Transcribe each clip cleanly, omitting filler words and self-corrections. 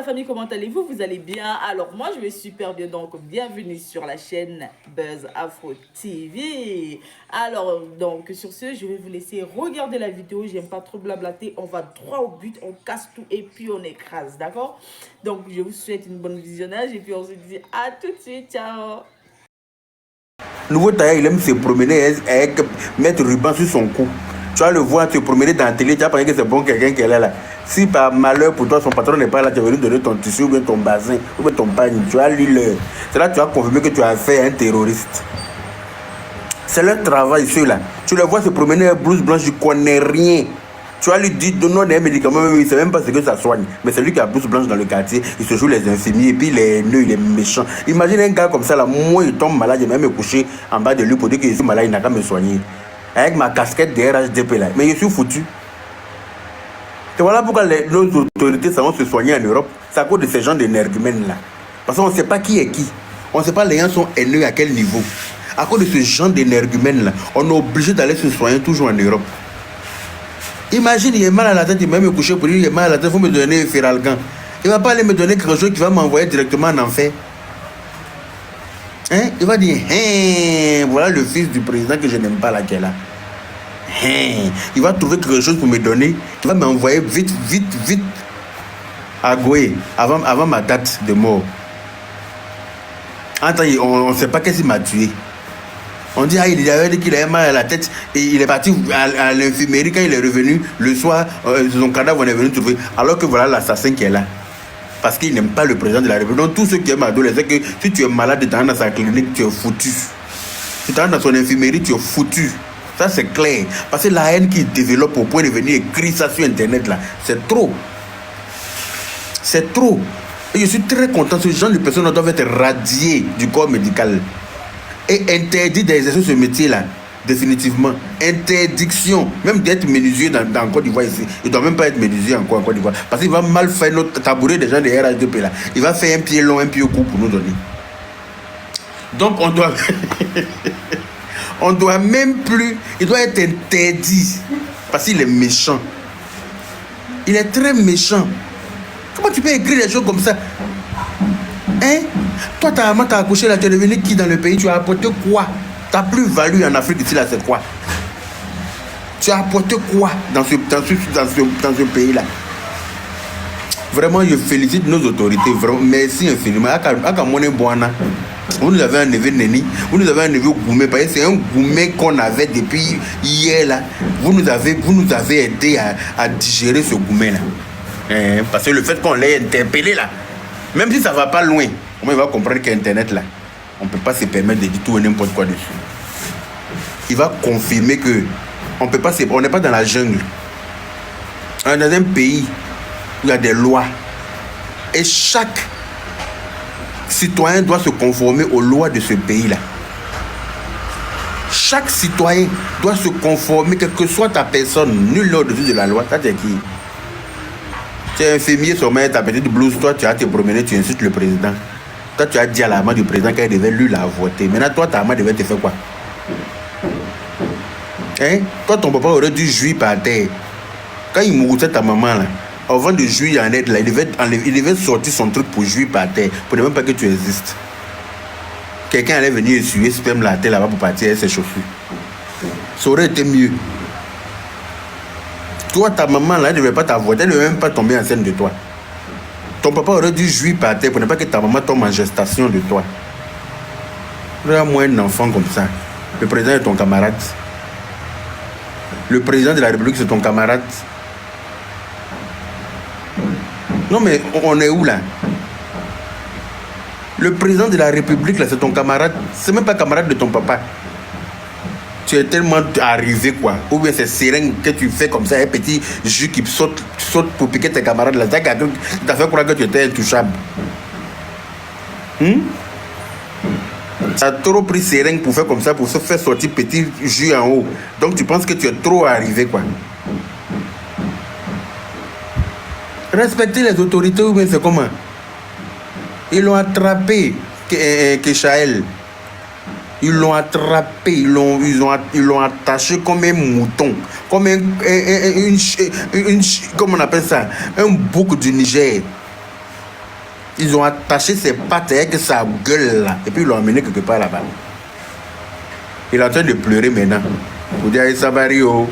famille, comment allez-vous? Vous allez bien? Alors moi je vais super bien, donc bienvenue sur la chaîne Buzz Afro TV. Alors donc sur ce, je vais vous laisser regarder la vidéo, j'aime pas trop blablater, on va droit au but, on casse tout et puis on écrase, d'accord? Donc je vous souhaite une bonne visionnage et puis on se dit à tout de suite, ciao! Nouveau tailleur, il aime se promener avec mettre ruban sur son cou. Tu vas le voir se promener dans la télé, tu vas penser que c'est bon quelqu'un qui est là. Si par malheur pour toi, son patron n'est pas là, tu vas venir donner ton tissu ou bien ton bazin ou bien ton pagne. Tu vas lui le... C'est là que tu vas confirmer que tu as fait un terroriste. C'est leur travail, ceux-là. Tu le vois se promener avec blouse blanche, je connais rien. Tu vas lui dire, donne-nous des médicaments, il ne sait même pas ce que ça soigne. Mais c'est lui qui a blouse blanche dans le quartier, il se joue les infirmiers, et puis il est nœud, il est méchant. Imagine un gars comme ça, là, moi il tombe malade, il va me coucher en bas de lui pour dire que je suis malade, il n'a qu'à me soigner. Avec ma casquette de RHDP là, mais je suis foutu. Et voilà pourquoi nos autorités savent se soigner en Europe. C'est à cause de ces gens d'énergumènes là. Parce qu'on ne sait pas qui est qui. On ne sait pas les gens sont haineux à quel niveau. À cause de ce genre d'énergumènes là, on est obligé d'aller se soigner toujours en Europe. Imagine, il est mal à la tête, il va me coucher pour dire il est mal à la tête, il faut me donner Feralgan. Il ne va pas aller me donner quelque chose qui va m'envoyer directement en enfer. Hein? Il va dire, hein, voilà le fils du président que je n'aime pas là, qui est là. Hein? Il va trouver quelque chose pour me donner, qui va m'envoyer vite à Goé, avant ma date de mort. Attends, on ne sait pas qu'est-ce qu'il m'a tué. On dit, ah, il avait dit qu'il avait mal à la tête et il est parti à l'infirmerie. Quand il est revenu le soir, son cadavre, on est venu trouver. Alors que voilà l'assassin qui est là. Parce qu'il n'aime pas le président de la République. Donc, tous ceux qui aiment Adolé, c'est que si tu es malade et tu rentres dans sa clinique, tu es foutu. Si tu rentres dans son infirmerie, tu es foutu. Ça, c'est clair. Parce que la haine qu'il développe au point de venir écrire ça sur Internet, là, c'est trop. C'est trop. Et je suis très content. Ce genre de personnes doivent être radiées du corps médical. Et interdit d'exercer ce métier-là, définitivement. Interdiction, même d'être menuisier dans Côte d'Ivoire ici. Il ne doit même pas être menuisier en Côte d'Ivoire. Parce qu'il va mal faire notre tabouret des gens de RHDP là. Il va faire un pied long, un pied court pour nous donner. Donc on doit... on doit même plus... Il doit être interdit. Parce qu'il est méchant. Il est très méchant. Comment tu peux écrire des choses comme ça? Hein? Toi, ta maman t'a accouché là, tu es devenu qui dans le pays? Tu as apporté quoi? Ta plus-value en Afrique ici là, c'est quoi? Tu as apporté quoi dans ce pays-là? Vraiment, je félicite nos autorités. Vraiment, merci infiniment. Vous nous avez un neveu Neni, vous nous avez un neveu Goumé. C'est un Goumé qu'on avait depuis hier là. Vous nous avez aidé à digérer ce Goumé là. Parce que le fait qu'on l'ait interpellé là, même si ça va pas loin, comment il va comprendre qu'Internet là, on ne peut pas se permettre de dire tout et n'importe quoi dessus. Il va confirmer que on n'est pas dans la jungle. On est dans un pays où il y a des lois. Et chaque citoyen doit se conformer aux lois de ce pays-là. Chaque citoyen doit se conformer, quelle que soit ta personne, nul n'est au-dessus de la loi. Ça, c'est qui? Tu es infirmier, sommet, ta petite blouse, toi, tu as te promener, tu insultes le président. Toi, tu as dit à la maman du président qu'elle devait lui la voter. Maintenant, toi, ta maman devait te faire quoi? Hein? Toi, ton papa aurait dû jouir par terre. Quand il mourait ta maman, là, avant de jouir en aide, là, il devait sortir son truc pour jouir par terre, pour ne même pas que tu existes. Quelqu'un allait venir essuyer sperme la terre là-bas pour partir avec ses chaussures. Ça aurait été mieux. Toi, ta maman, là, elle ne devait pas t'avoir, elle ne devait même pas tomber enceinte de toi. Ton papa aurait dû jouir par terre pour ne pas que ta maman tombe en gestation de toi. Regarde-moi un enfant comme ça. Le président est ton camarade. Le président de la République, c'est ton camarade. Non, mais on est où là? Le président de la République, là, c'est ton camarade. C'est même pas camarade de ton papa. Tu es tellement arrivé quoi. Ou bien c'est seringue que tu fais comme ça, un petit jus qui saute pour piquer tes camarades là. T'as fait croire que tu étais intouchable. T'as trop pris seringue pour faire comme ça, pour se faire sortir petit jus en haut. Donc tu penses que tu es trop arrivé quoi. Respecter les autorités ou bien c'est comment? Ils l'ont attrapé, Kéchaël. Ils l'ont attrapé, ils l'ont attaché comme un mouton, comme comment on appelle ça, un bouc du Niger. Ils ont attaché ses pattes avec sa gueule là. Et puis ils l'ont emmené quelque part là-bas. Il est en train de pleurer maintenant. Vous dites, Sabario,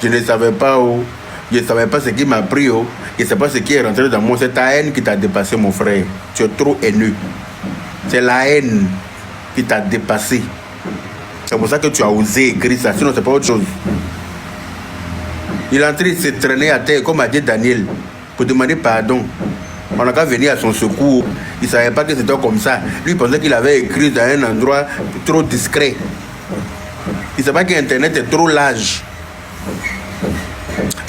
je ne savais pas où. Je ne savais pas ce qui m'a pris. Oh. Je ne sais pas ce qui est rentré dans moi. C'est ta haine qui t'a dépassé, mon frère. Tu es trop haineux. C'est la haine qui t'a dépassé. C'est pour ça que tu as osé écrire ça. Sinon, c'est pas autre chose. Il est en train de se traîner à terre, comme a dit Daniel, pour demander pardon. On n'a qu'à venir à son secours. Il ne savait pas que c'était comme ça. Lui, il pensait qu'il avait écrit dans un endroit trop discret. Il ne savait pas qu'Internet est trop large.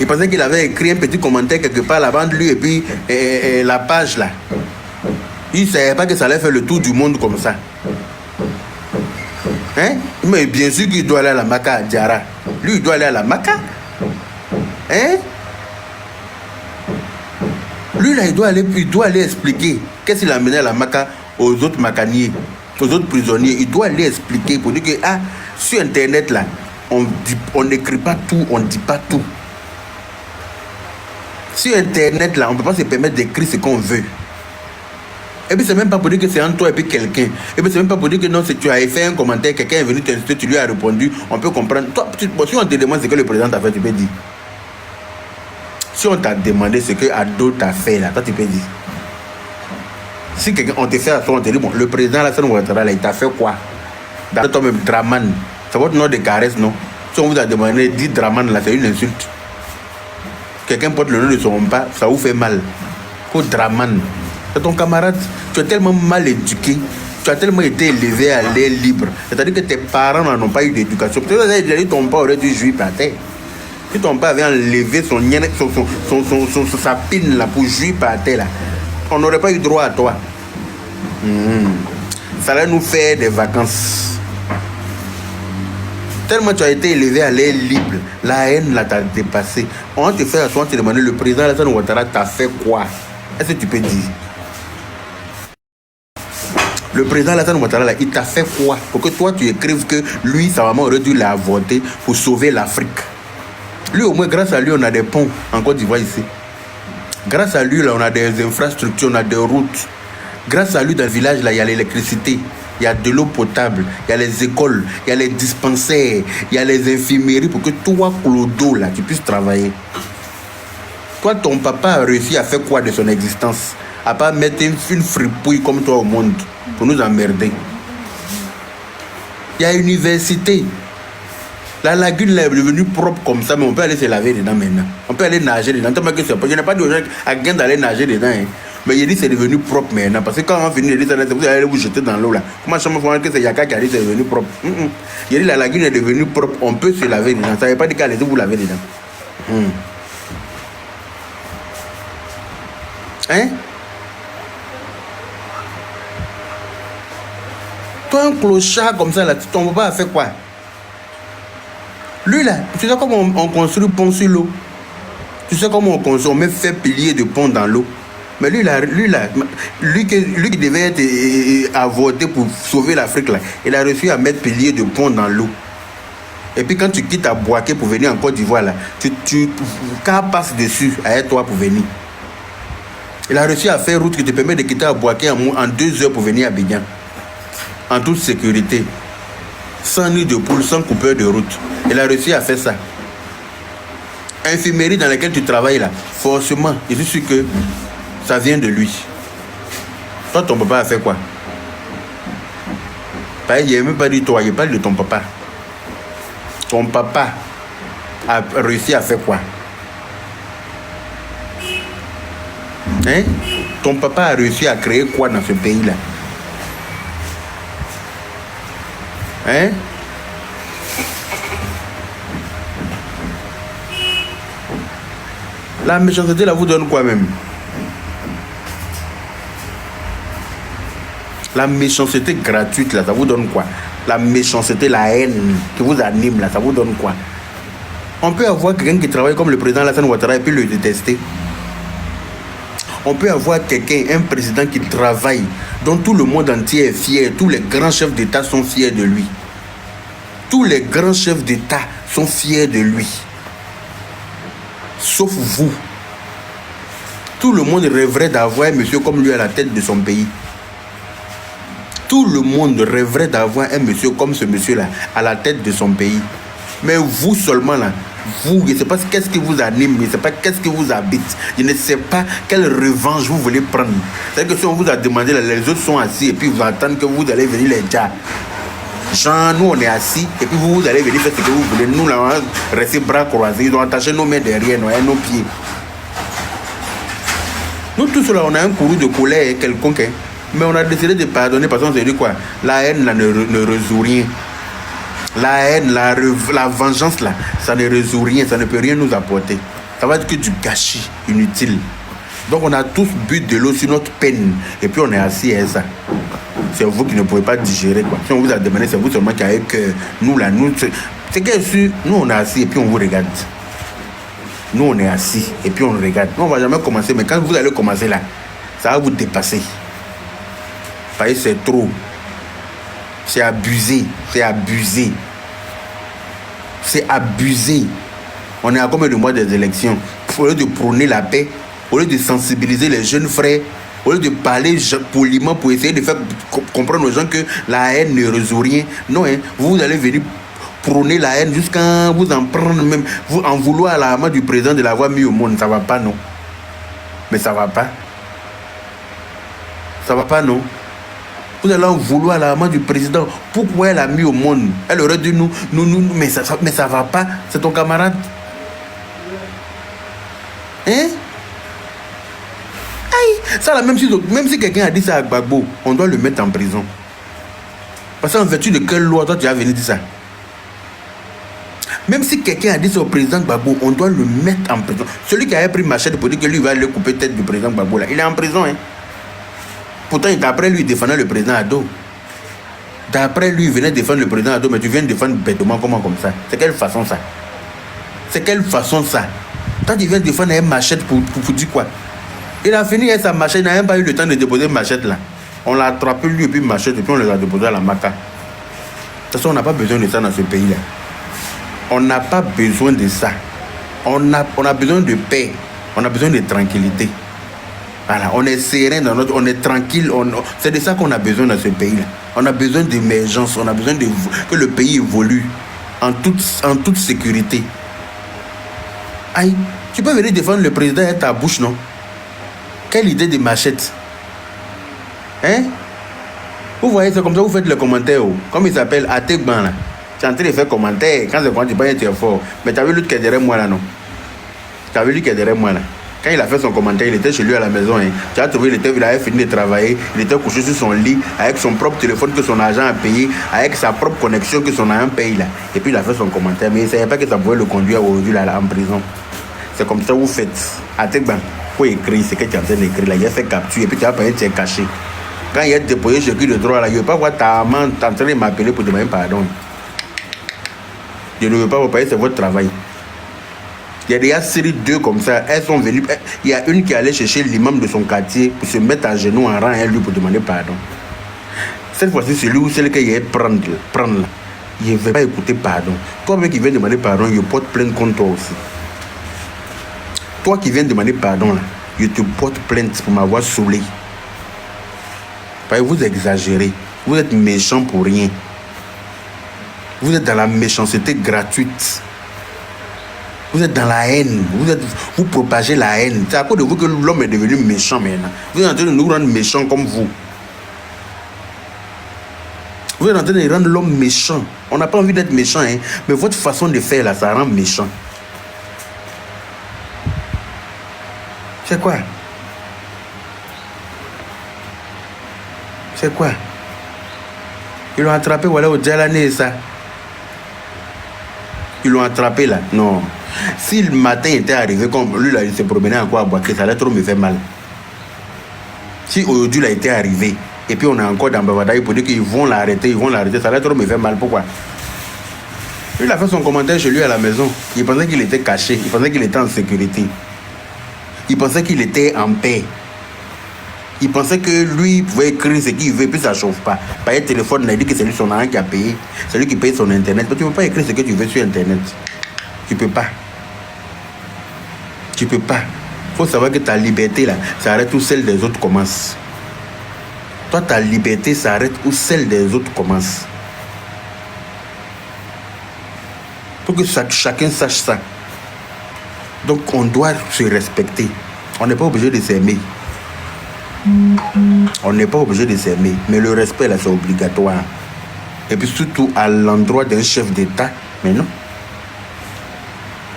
Il pensait qu'il avait écrit un petit commentaire quelque part là-bas de lui et puis la page là. Il ne savait pas que ça allait faire le tour du monde comme ça. Hein? Mais bien sûr qu'il doit aller à la Maca à Diara. Lui, il doit aller à la Maca. Hein? Lui, là, il doit aller expliquer qu'est-ce qu'il a amené à la Maca aux autres macaniers, aux autres prisonniers. Il doit aller expliquer pour dire que, sur Internet, là, on n'écrit pas tout, on ne dit pas tout. Sur Internet, là, on ne peut pas se permettre d'écrire ce qu'on veut. Et puis, c'est même pas pour dire que c'est entre toi et puis quelqu'un. Et puis, c'est même pas pour dire que non, si tu as fait un commentaire, quelqu'un est venu t'insulter, tu lui as répondu, on peut comprendre. Toi, si on te demande ce que le président t'a fait, tu peux dire. Si on t'a demandé ce que Ado t'a fait, là, toi, tu peux dire. Si quelqu'un, on te fait à toi, on te dit, bon, le président, là, il t'a fait quoi? Dans toi-même, Draman. C'est votre nom de caresse, non? Si on vous a demandé, dit Draman, là, c'est une insulte. Quelqu'un porte le nom de son pas, ça vous fait mal. Pour Draman. C'est ton camarade. Tu es tellement mal éduqué. Tu as tellement été élevé à l'air libre. C'est-à-dire que tes parents n'ont pas eu d'éducation. Peut-être que ton père aurait dû jouir par terre. Si ton père avait enlevé sa pine là pour jouir par terre, là, on n'aurait pas eu droit à toi. Ça allait nous faire des vacances. Tellement tu as été élevé à l'air libre, la haine là t'a dépassé. On te fait à soi, on te demande, le président Alassane Ouattara t'a fait quoi? Est-ce que tu peux dire? Le président Alassane Ouattara là, il t'a fait quoi? Pour que toi tu écrives que lui, sa maman aurait dû l'avorter pour sauver l'Afrique. Lui au moins, grâce à lui, on a des ponts en Côte d'Ivoire ici. Grâce à lui, là, on a des infrastructures, on a des routes. Grâce à lui, dans le village, là, il y a l'électricité. Il y a de l'eau potable, il y a les écoles, il y a les dispensaires, il y a les infirmeries pour que toi, Clodo, là, tu puisses travailler. Toi, ton papa a réussi à faire quoi de son existence? À part mettre une fripouille comme toi au monde pour nous emmerder. Il y a une université. La lagune là est devenue propre comme ça, mais on peut aller se laver dedans maintenant. On peut aller nager dedans. Je n'ai pas dit aux gens à gain d'aller nager dedans. Hein. Mais il dit que c'est devenu propre maintenant. Parce que quand on finit, il dit vous allez vous jeter dans l'eau là. Comment je me fais que c'est Yaka qui a dit que c'est devenu propre? Il dit la lagune est devenue propre, on peut se laver dedans. Ça ne veut pas dire qu'allez vous laver dedans. Hein? Toi, un clochard comme ça là, ton papa a fait quoi? Lui là, tu sais comment on construit pont sur l'eau? Tu sais comment on construit, on met fait pilier de pont dans l'eau? Mais lui qui devait être à voter pour sauver l'Afrique là, il a réussi à mettre pilier de pont dans l'eau. Et puis quand tu quittes à Boaké pour venir en Côte d'Ivoire là, car passe dessus avec toi pour venir. Il a réussi à faire route qui te permet de quitter à Boaké en 2 heures pour venir à Abidjan. En toute sécurité. Sans nid de poule, sans coupeur de route. Il a réussi à faire ça. Infirmerie dans laquelle tu travailles là, forcément, je suis sûr que ça vient de lui. Toi, ton papa a fait quoi? Il n'a même pas dit toi, il parle de ton papa. Ton papa a réussi à faire quoi? Hein? Ton papa a réussi à créer quoi dans ce pays-là? Hein? La méchanceté là vous donne quoi même? La méchanceté gratuite là, ça vous donne quoi? La méchanceté, la haine qui vous anime là, ça vous donne quoi? On peut avoir quelqu'un qui travaille comme le président Alassane Ouattara et puis le détester. On peut avoir quelqu'un, un président qui travaille, dont tout le monde entier est fier. Tous les grands chefs d'État sont fiers de lui. Tous les grands chefs d'État sont fiers de lui. Sauf vous. Tout le monde rêverait d'avoir un monsieur comme lui à la tête de son pays. Tout le monde rêverait d'avoir un monsieur comme ce monsieur-là à la tête de son pays. Mais vous seulement là, vous, je ne sais pas qu'est-ce qui vous anime, je ne sais pas qu'est-ce qui vous habite. Je ne sais pas quelle revanche vous voulez prendre. C'est-à-dire que si on vous a demandé, là, les autres sont assis et puis vous attendent que vous allez venir les dire. Genre, nous on est assis et puis vous allez venir faire ce que vous voulez. Nous là, on va rester bras croisés. Ils ont attaché nos mains derrière nous et nos pieds. Nous tous là, on a un courroux de colère quelconque. Hein. Mais on a décidé de pardonner parce qu'on s'est dit quoi? La haine là ne résout rien. La haine, la vengeance là, ça ne résout rien, ça ne peut rien nous apporter. Ça va être que du gâchis inutile. Donc on a tous bu de l'eau sur notre peine et puis on est assis à ça. C'est vous qui ne pouvez pas digérer quoi. Si on vous a demandé, c'est vous seulement qui avez que nous là, nous, c'est que nous on est assis et puis on vous regarde. Nous on est assis et puis on regarde. Nous on va jamais commencer, mais quand vous allez commencer là, ça va vous dépasser. Parce que c'est trop. C'est abusé, c'est abusé. C'est abusé. On est à combien de mois des élections? Au lieu de prôner la paix, au lieu de sensibiliser les jeunes frères, au lieu de parler poliment pour essayer de faire comprendre aux gens que la haine ne résout rien. Non, hein, vous allez venir prôner la haine jusqu'à vous en prendre même, vous en vouloir à la main du président de l'avoir mis au monde. Ça va pas, non? Mais ça va pas. Ça va pas, non? Vous allez en vouloir à la main du président. Pourquoi elle a mis au monde? Elle aurait dit nous, mais ça va pas. C'est ton camarade. Hein? Aïe! Ça là, même si quelqu'un a dit ça à Gbagbo, on doit le mettre en prison. Parce qu'en vertu de quelle loi toi tu as venu dire ça? Même si quelqu'un a dit ça au président Gbagbo, on doit le mettre en prison. Celui qui avait pris machette pour dire que lui va aller couper tête du président Gbagbo là, il est en prison, hein? Pourtant, d'après lui, il défendait le président Ado. D'après lui, il venait défendre le président Ado, mais tu viens défendre bêtement comment comme ça? C'est quelle façon ça? C'est quelle façon ça? Toi, tu viens défendre une machette pour dire quoi? Il a fini avec sa machette, il n'a même pas eu le temps de déposer une machette là. On l'a attrapé lui et puis machette et puis on les a déposés à la maca. De toute façon, on n'a pas besoin de ça dans ce pays-là. On n'a pas besoin de ça. On a besoin de paix. On a besoin de tranquillité. Voilà, on est serein dans on est tranquille, c'est de ça qu'on a besoin dans ce pays-là. On a besoin d'émergence, on a besoin que le pays évolue en toute sécurité. Aïe, tu peux venir défendre le président avec ta bouche, non? Quelle idée de machette? Hein? Vous voyez, c'est comme ça que vous faites le commentaire. Oh. Comme il s'appelle Ategban là. Tu es en train de faire commentaire. Quand c'est quand tu parles, tu es fort. Mais tu as vu l'autre qui est derrière moi là, non? Tu as vu lui qui est derrière moi là? Quand il a fait son commentaire, il était chez lui à la maison. Hein. Tu as trouvé, il avait fini de travailler. Il était couché sur son lit avec son propre téléphone que son agent a payé, avec sa propre connexion que son agent paye là. Et puis il a fait son commentaire. Mais il ne savait pas que ça pouvait le conduire aujourd'hui là, en prison. C'est comme ça que vous faites. Ategban, pour écrire ce que tu es en train d'écrire là, il a fait capture et puis tu as payé, tu es caché. Quand il est déposé chez qui de droit là, il ne veut pas voir ta maman en train de m'appeler pour demander pardon. Je ne veux pas vous payer, c'est votre travail. Il y a déjà série 2 comme ça. Elles sont venues. Il y a une qui allait chercher l'imam de son quartier pour se mettre à genoux en rang à lui pour demander pardon. Cette fois-ci, celui ou celle qu'il y prendre là, il ne veut pas écouter pardon. Toi-même qui viens demander pardon, il porte plainte contre toi aussi. Toi qui viens demander pardon là, je te porte plainte pour m'avoir saoulé. Parce que vous exagérez. Vous êtes méchant pour rien. Vous êtes dans la méchanceté gratuite. Vous êtes dans la haine. Vous propagez la haine. C'est à cause de vous que l'homme est devenu méchant maintenant. Vous êtes en train de nous rendre méchants comme vous. Vous êtes en train de rendre l'homme méchant. On n'a pas envie d'être méchant, hein. Mais votre façon de faire là, ça rend méchant. C'est quoi? C'est quoi? Ils l'ont attrapé, voilà, au Djalané, ça. Ils l'ont attrapé là. Non. Si le matin était arrivé comme lui là, il se promenait encore à Boaké, ça allait trop me faire mal. Si aujourd'hui il a été arrivé et puis on est encore dans Bavadaï pour dire qu'ils vont l'arrêter, ça allait trop me faire mal. Pourquoi? Il a fait son commentaire chez lui à la maison. Il pensait qu'il était caché, il pensait qu'il était en sécurité. Il pensait qu'il était en paix. Il pensait que lui pouvait écrire ce qu'il veut, puis ça ne chauffe pas. Par un téléphone, il a dit que c'est lui son agent qui a payé. C'est lui qui paye son internet. Mais tu ne peux pas écrire ce que tu veux sur internet. Tu ne peux pas. Tu ne peux pas. faut savoir que ta liberté, là, s'arrête où celle des autres commence. Toi, ta liberté s'arrête où celle des autres commence. Faut que chacun sache ça. Donc, on doit se respecter. On n'est pas obligé de s'aimer. On n'est pas obligé de s'aimer. Mais le respect, là, c'est obligatoire. Et puis, surtout à l'endroit d'un chef d'État. Mais non.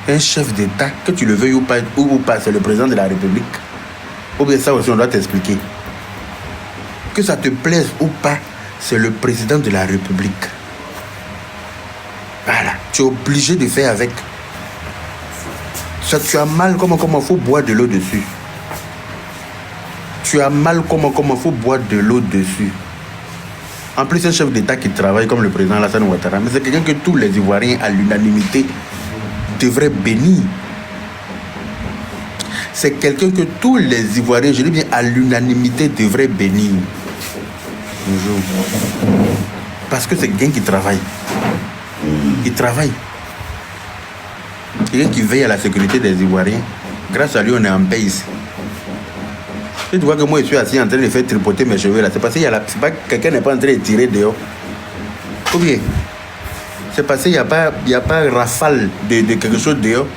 Un chef d'État, que tu le veuilles ou pas, c'est le président de la République. Ou bien ça aussi, on doit t'expliquer. Que ça te plaise ou pas, c'est le président de la République. Voilà. Tu es obligé de faire avec. Ça, tu as mal, comment il faut boire de l'eau dessus. Tu as mal, comment il faut boire de l'eau dessus. En plus, un chef d'État qui travaille comme le président Alassane Ouattara, mais c'est quelqu'un que tous les Ivoiriens, à l'unanimité, devraient bénir. C'est quelqu'un que tous les Ivoiriens, je dis bien à l'unanimité, devraient bénir. Bonjour. Parce que c'est quelqu'un qui travaille. Il travaille. Quelqu'un qui veille à la sécurité des Ivoiriens. Grâce à lui, on est en paix ici. Tu vois que moi, je suis assis en train de faire tripoter mes cheveux là. C'est parce que quelqu'un n'est pas en train de tirer dehors. Ou bien, c'est parce qu'il n'y a pas rafale de quelque chose dehors.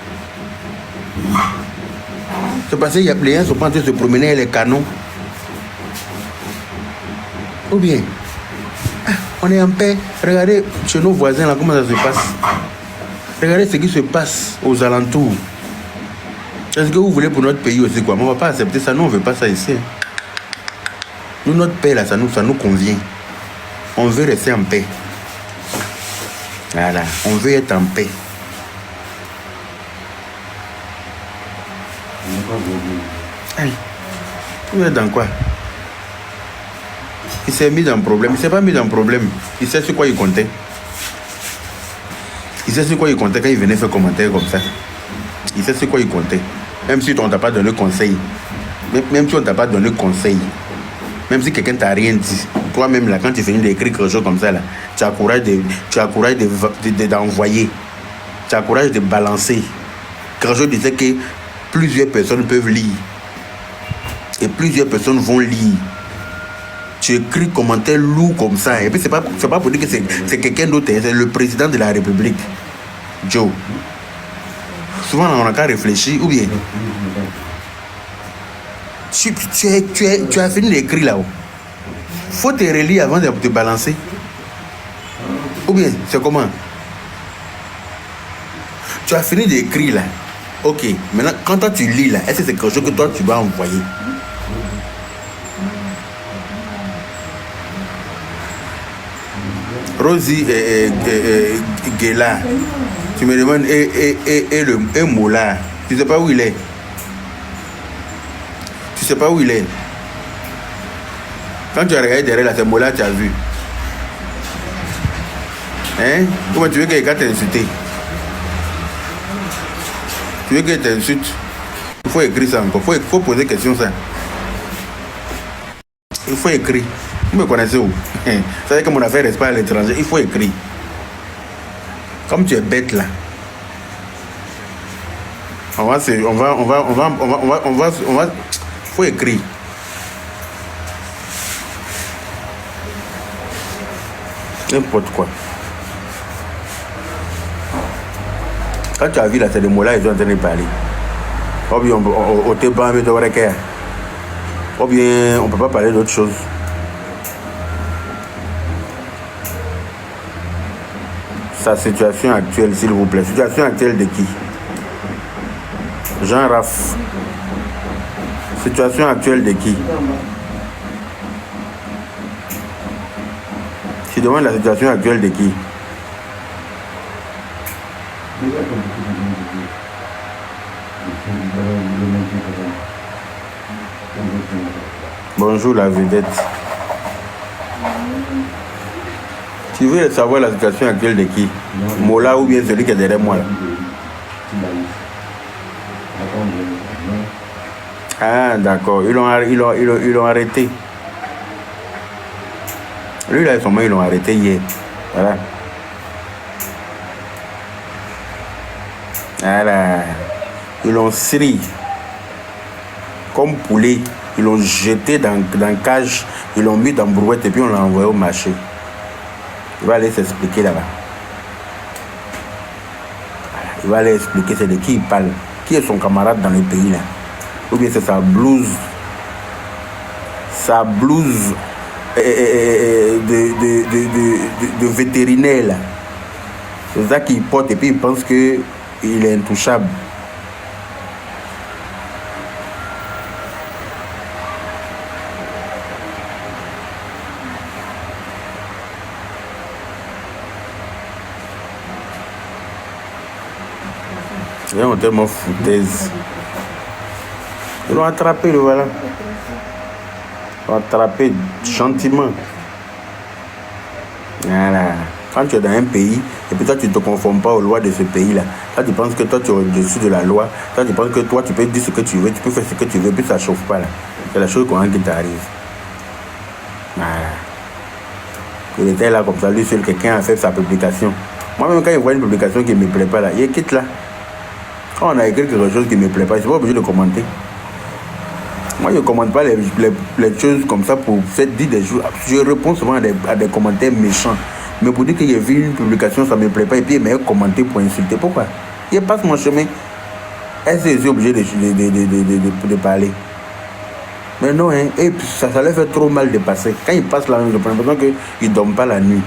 C'est parce que les gens sont pas en train de se promener avec les canons. Ou bien, on est en paix. Regardez chez nos voisins là comment ça se passe. Regardez ce qui se passe aux alentours. Est-ce que vous voulez pour notre pays aussi quoi? Mais on ne va pas accepter ça. Nous, on ne veut pas ça ici. Nous, notre paix là, ça nous convient. On veut rester en paix. Voilà, on veut être en paix. Aïe, vous êtes dans quoi? Il s'est mis dans le problème. Il ne s'est pas mis dans le problème. Il sait sur quoi il comptait. Il sait sur quoi il comptait quand il venait faire commentaire comme ça. Il sait sur quoi il comptait. Même si on ne t'a pas donné conseil. Même si on ne t'a pas donné conseil. Même si quelqu'un ne t'a rien dit. Toi-même, là, quand tu finis d'écrire quelque chose comme ça, là, tu as courage d'envoyer. Tu as courage de balancer. Quand je disais que plusieurs personnes peuvent lire. Et plusieurs personnes vont lire. Tu écris commentaire lourd comme ça. Et puis, c'est pas pour dire que c'est quelqu'un d'autre. C'est le président de la République. Joe. Souvent, on n'a qu'à réfléchir. Ou bien, tu as fini d'écrire là-haut. Faut te relire avant de te balancer. Ou bien, c'est comment? Tu as fini d'écrire là. Ok, maintenant, quand toi tu lis là, est-ce que c'est quelque chose que toi tu vas envoyer? Rosie et Gela, tu me demandes, et Moula, tu sais pas où il est? Tu sais pas où il est? Quand tu as regardé derrière là, c'est Moula, tu as vu. Hein? Comment tu veux que quelqu'un t'insulte? Tu veux que t'insulte? Il faut écrire ça encore. Il faut poser question ça. Il faut écrire. Vous me connaissez où? Vous savez que mon affaire reste pas à l'étranger. Il faut écrire. Comme tu es bête là. On va. Il faut écrire. N'importe quoi. Quand tu as vu là, c'est des mots là, ils sont en train de parler. Ou bien on te bat, mais de ou bien on ne peut pas parler d'autre chose. Sa situation actuelle, s'il vous plaît. Situation actuelle de qui? Jean Raff. Situation actuelle de qui? Tu demandes la situation actuelle de qui? Bonjour la vedette. Tu veux savoir la situation actuelle de qui? Mola ou bien celui qui est derrière moi là? Ah d'accord, ils l'ont arrêté. Lui là, ils l'ont arrêté hier. Voilà. Voilà. Ils l'ont sri. comme poulet. Ils l'ont jeté dans cage, ils l'ont mis dans brouette et puis on l'a envoyé au marché. Il va aller s'expliquer là-bas. Voilà. Il va aller expliquer c'est de qui il parle. Qui est son camarade dans le pays là. Ou bien c'est sa blouse. Sa blouse de vétérinaire là. C'est ça qu'il porte et puis il pense qu'il est intouchable. Ils ont tellement foutaise. Ils l'ont attrapé, le voilà. Ils l'ont attrapé gentiment. Voilà. Quand tu es dans un pays, et puis toi tu ne te conformes pas aux lois de ce pays-là, toi tu penses que toi tu es au-dessus de la loi, toi tu penses que toi tu peux dire ce que tu veux, tu peux faire ce que tu veux, puis ça ne chauffe pas là. C'est la chose qui t'arrive. Voilà. Il était là comme ça, lui seul, quelqu'un a fait sa publication. Moi-même quand il voit une publication qui ne me plaît pas là, il quitte là. Quand on a écrit quelque chose qui ne me plaît pas, je ne suis pas obligé de commenter. Moi, je ne commente pas les choses comme ça pour faire dire des choses. Je réponds souvent à des commentaires méchants. Mais pour dire que j'ai vu une publication, ça ne me plaît pas, et puis il m'a commenté pour insulter. Pourquoi? Il passe mon chemin. Est-ce que je suis obligé de parler? Mais non, hein, et puis ça leur fait trop mal de passer. Quand ils passent là, je prends l'impression qu'ils ne dorment pas la nuit.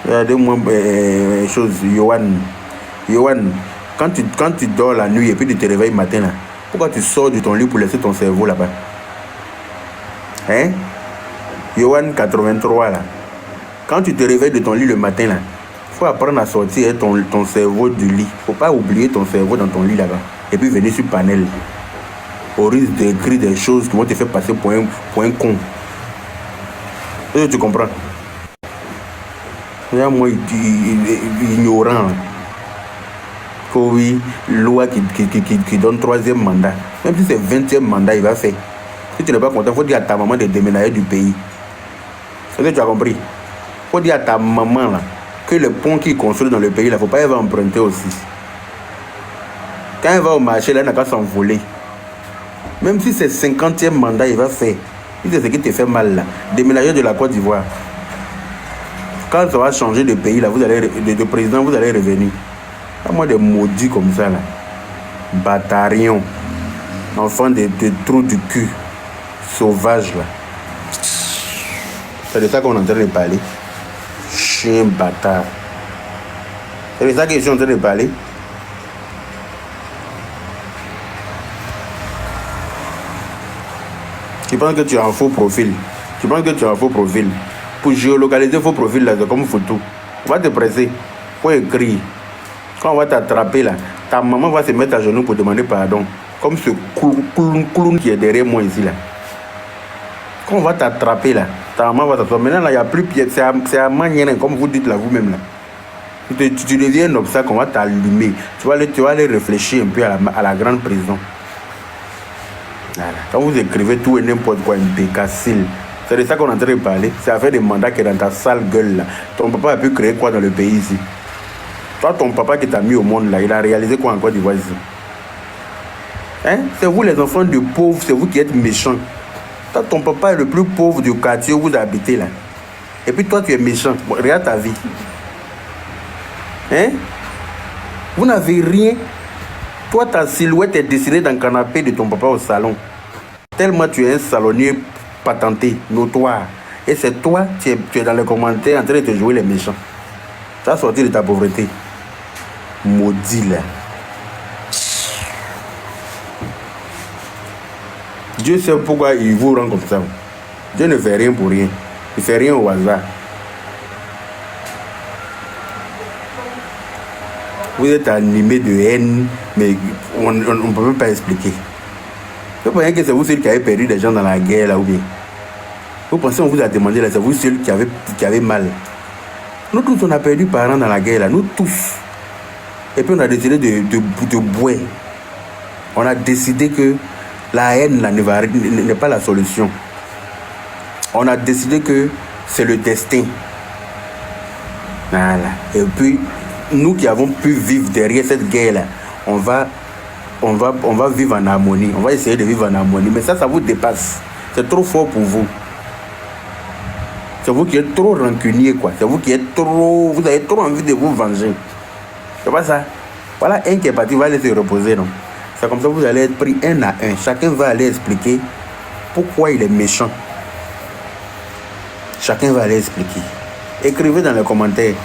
Regardez-moi une chose, Yohan, quand tu dors la nuit et puis tu te réveilles le matin, là, pourquoi tu sors de ton lit pour laisser ton cerveau là-bas? Hein? Yohan 83 là. Quand tu te réveilles de ton lit le matin, là, il faut apprendre à sortir ton cerveau du lit. Il ne faut pas oublier ton cerveau dans ton lit là-bas. Et puis venir sur panel. Au risque d'écrire des choses qui vont te faire passer pour un con. Est-ce que tu comprends? Moi, ignorant. Oui, loi qui donne 3e mandat. Même si c'est 20e mandat, il va faire. Si tu n'es pas content, il faut dire à ta maman de déménager du pays. Est-ce que tu as compris? Il faut dire à ta maman là, que le pont qu'il construit dans le pays, il ne faut pas y aller emprunter aussi. Quand elle va au marché, là, elle n'a qu'à s'envoler. Même si c'est 50e mandat, il va faire. Si c'est ce qui te fait mal là, déménager de la Côte d'Ivoire. Quand ça va changer de pays, là, vous allez, de président, vous allez revenir. Moi, des maudits comme ça, là. Bâtarion. Enfant de trous du cul. Sauvage, là. C'est de ça qu'on est en train de parler. Chien bâtard. C'est de ça que je suis en train de parler. Tu penses que tu as un faux profil. Tu penses que tu as un faux profil. Pour géolocaliser faux profil, là, c'est comme photo. On va te presser. Faut écrire. Quand on va t'attraper, là, ta maman va se mettre à genoux pour demander pardon. Comme ce clown qui est derrière moi ici, là. Quand on va t'attraper, là, ta maman va t'attraper. Maintenant, là, il n'y a plus pied. C'est à manière, comme vous dites là, vous-même, là. Tu deviens un obstacle, on va t'allumer. Tu vas aller réfléchir un peu à la grande prison. Voilà. Quand vous écrivez tout et n'importe quoi, imbécile, c'est de ça qu'on est en train de parler. C'est affaire des mandats qui est dans ta sale gueule là. Ton papa a pu créer quoi dans le pays ici? Toi, ton papa qui t'a mis au monde là, il a réalisé quoi en Côte d'Ivoire ici? Hein? C'est vous les enfants de pauvres, c'est vous qui êtes méchants. Toi, ton papa est le plus pauvre du quartier où vous habitez là. Et puis toi, tu es méchant. Bon, regarde ta vie. Hein? Vous n'avez rien. Toi, ta silhouette est dessinée dans le canapé de ton papa au salon. Tellement tu es un salonnier patenté, notoire. Et c'est toi, tu es dans les commentaires en train de te jouer les méchants. Tu as sorti de ta pauvreté. Maudit là. Dieu sait pourquoi il vous rend comme ça. Dieu ne fait rien pour rien. Il ne fait rien au hasard. Vous êtes animé de haine, mais on ne peut même pas expliquer. Vous pensez que c'est vous seul qui avez perdu des gens dans la guerre là ou bien? Vous pensez qu'on vous a demandé là, c'est vous seul qui avez mal. Nous tous on a perdu parents dans la guerre là, nous tous. Et puis on a décidé de boire. On a décidé que la haine là n'est pas la solution. On a décidé que c'est le destin. Voilà. Et puis nous qui avons pu vivre derrière cette guerre là, on va vivre en harmonie. On va essayer de vivre en harmonie. Mais ça vous dépasse. C'est trop fort pour vous. C'est vous qui êtes trop rancunier, quoi. C'est vous qui êtes trop... Vous avez trop envie de vous venger. C'est pas ça. Voilà un qui est parti, va aller se reposer, non? C'est comme ça que vous allez être pris un à un. Chacun va aller expliquer pourquoi il est méchant. Chacun va aller expliquer. Écrivez dans les commentaires.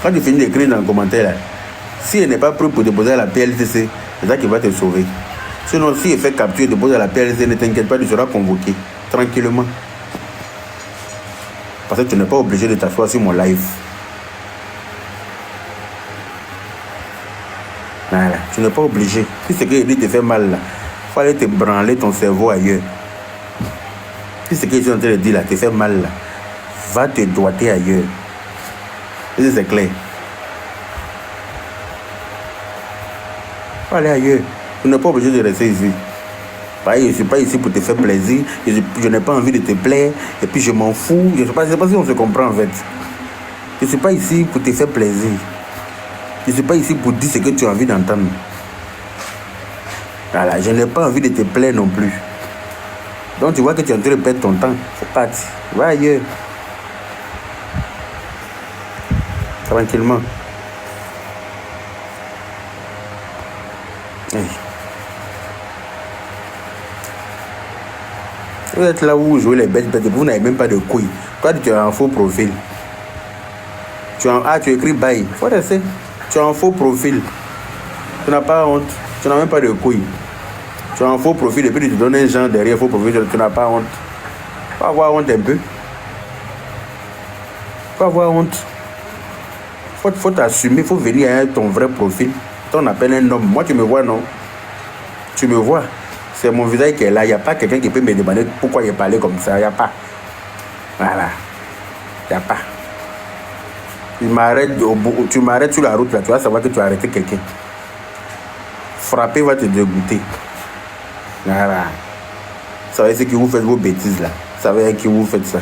Quand tu finis d'écrire dans les commentaires, là, si elle n'est pas prêt pour déposer à la PLCC, c'est ça qui va te sauver. Sinon, si elle fait capture et dépose à la PLCC, ne t'inquiète pas, tu seras convoqué. Tranquillement. Parce que tu n'es pas obligé de t'asseoir sur mon live. Voilà, tu n'es pas obligé. Si ce qu'il dit te fait mal, là, il faut aller te branler ton cerveau ailleurs. Si ce qu'il est en train de dire là te fait mal, là, va te doiter ailleurs. C'est clair. Faut aller ailleurs. Tu n'es pas obligé de rester ici. Je ne suis pas ici pour te faire plaisir. Je n'ai pas envie de te plaire. Et puis je m'en fous. Je ne sais pas si on se comprend en fait. Je ne suis pas ici pour te faire plaisir. Je ne suis pas ici pour dire ce que tu as envie d'entendre. Voilà, je n'ai pas envie de te plaire non plus. Donc tu vois que tu es en train de perdre ton temps. C'est parti. Va ailleurs. Tranquillement. Hey. Vous êtes là où vous jouez les bêtes, vous n'avez même pas de couilles. Toi, tu as un faux profil. Tu écris bye. Faut rester. Tu as un faux profil. Tu n'as pas honte. Tu n'as même pas de couilles. Tu as un faux profil et puis tu te donnes un genre derrière faux profil. Tu n'as pas honte. Faut avoir honte un peu. Faut avoir honte. Faut t'assumer. Faut venir avec ton vrai profil. On appelle un homme. Moi, tu me vois, non? Tu me vois. C'est mon visage qui est là. Il n'y a pas quelqu'un qui peut me demander pourquoi il parlait comme ça. Il n'y a pas. Voilà. Il n'y a pas. Tu m'arrêtes sur la route, là, tu vas savoir que tu as arrêté quelqu'un. Frapper va te dégoûter. Voilà. Ça va, c'est que vous faites vos bêtises là. Ça va, que vous faites ça.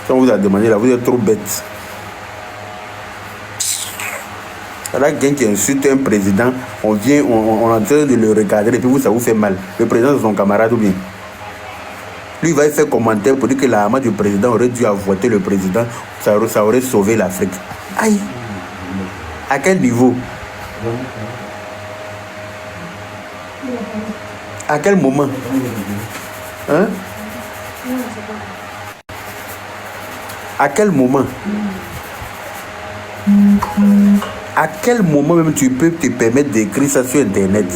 Quand on vous a demandé là, vous êtes trop bête. Là, quelqu'un qui insulte un président, on est en train de le regarder et puis vous, ça vous fait mal. Le président, c'est son camarade ou bien. Lui, il va faire commentaire pour dire que la main du président aurait dû voter le président. Ça aurait sauvé l'Afrique. Aïe! À quel niveau? À quel moment? Hein? À quel moment? À quel moment même tu peux te permettre d'écrire ça sur Internet?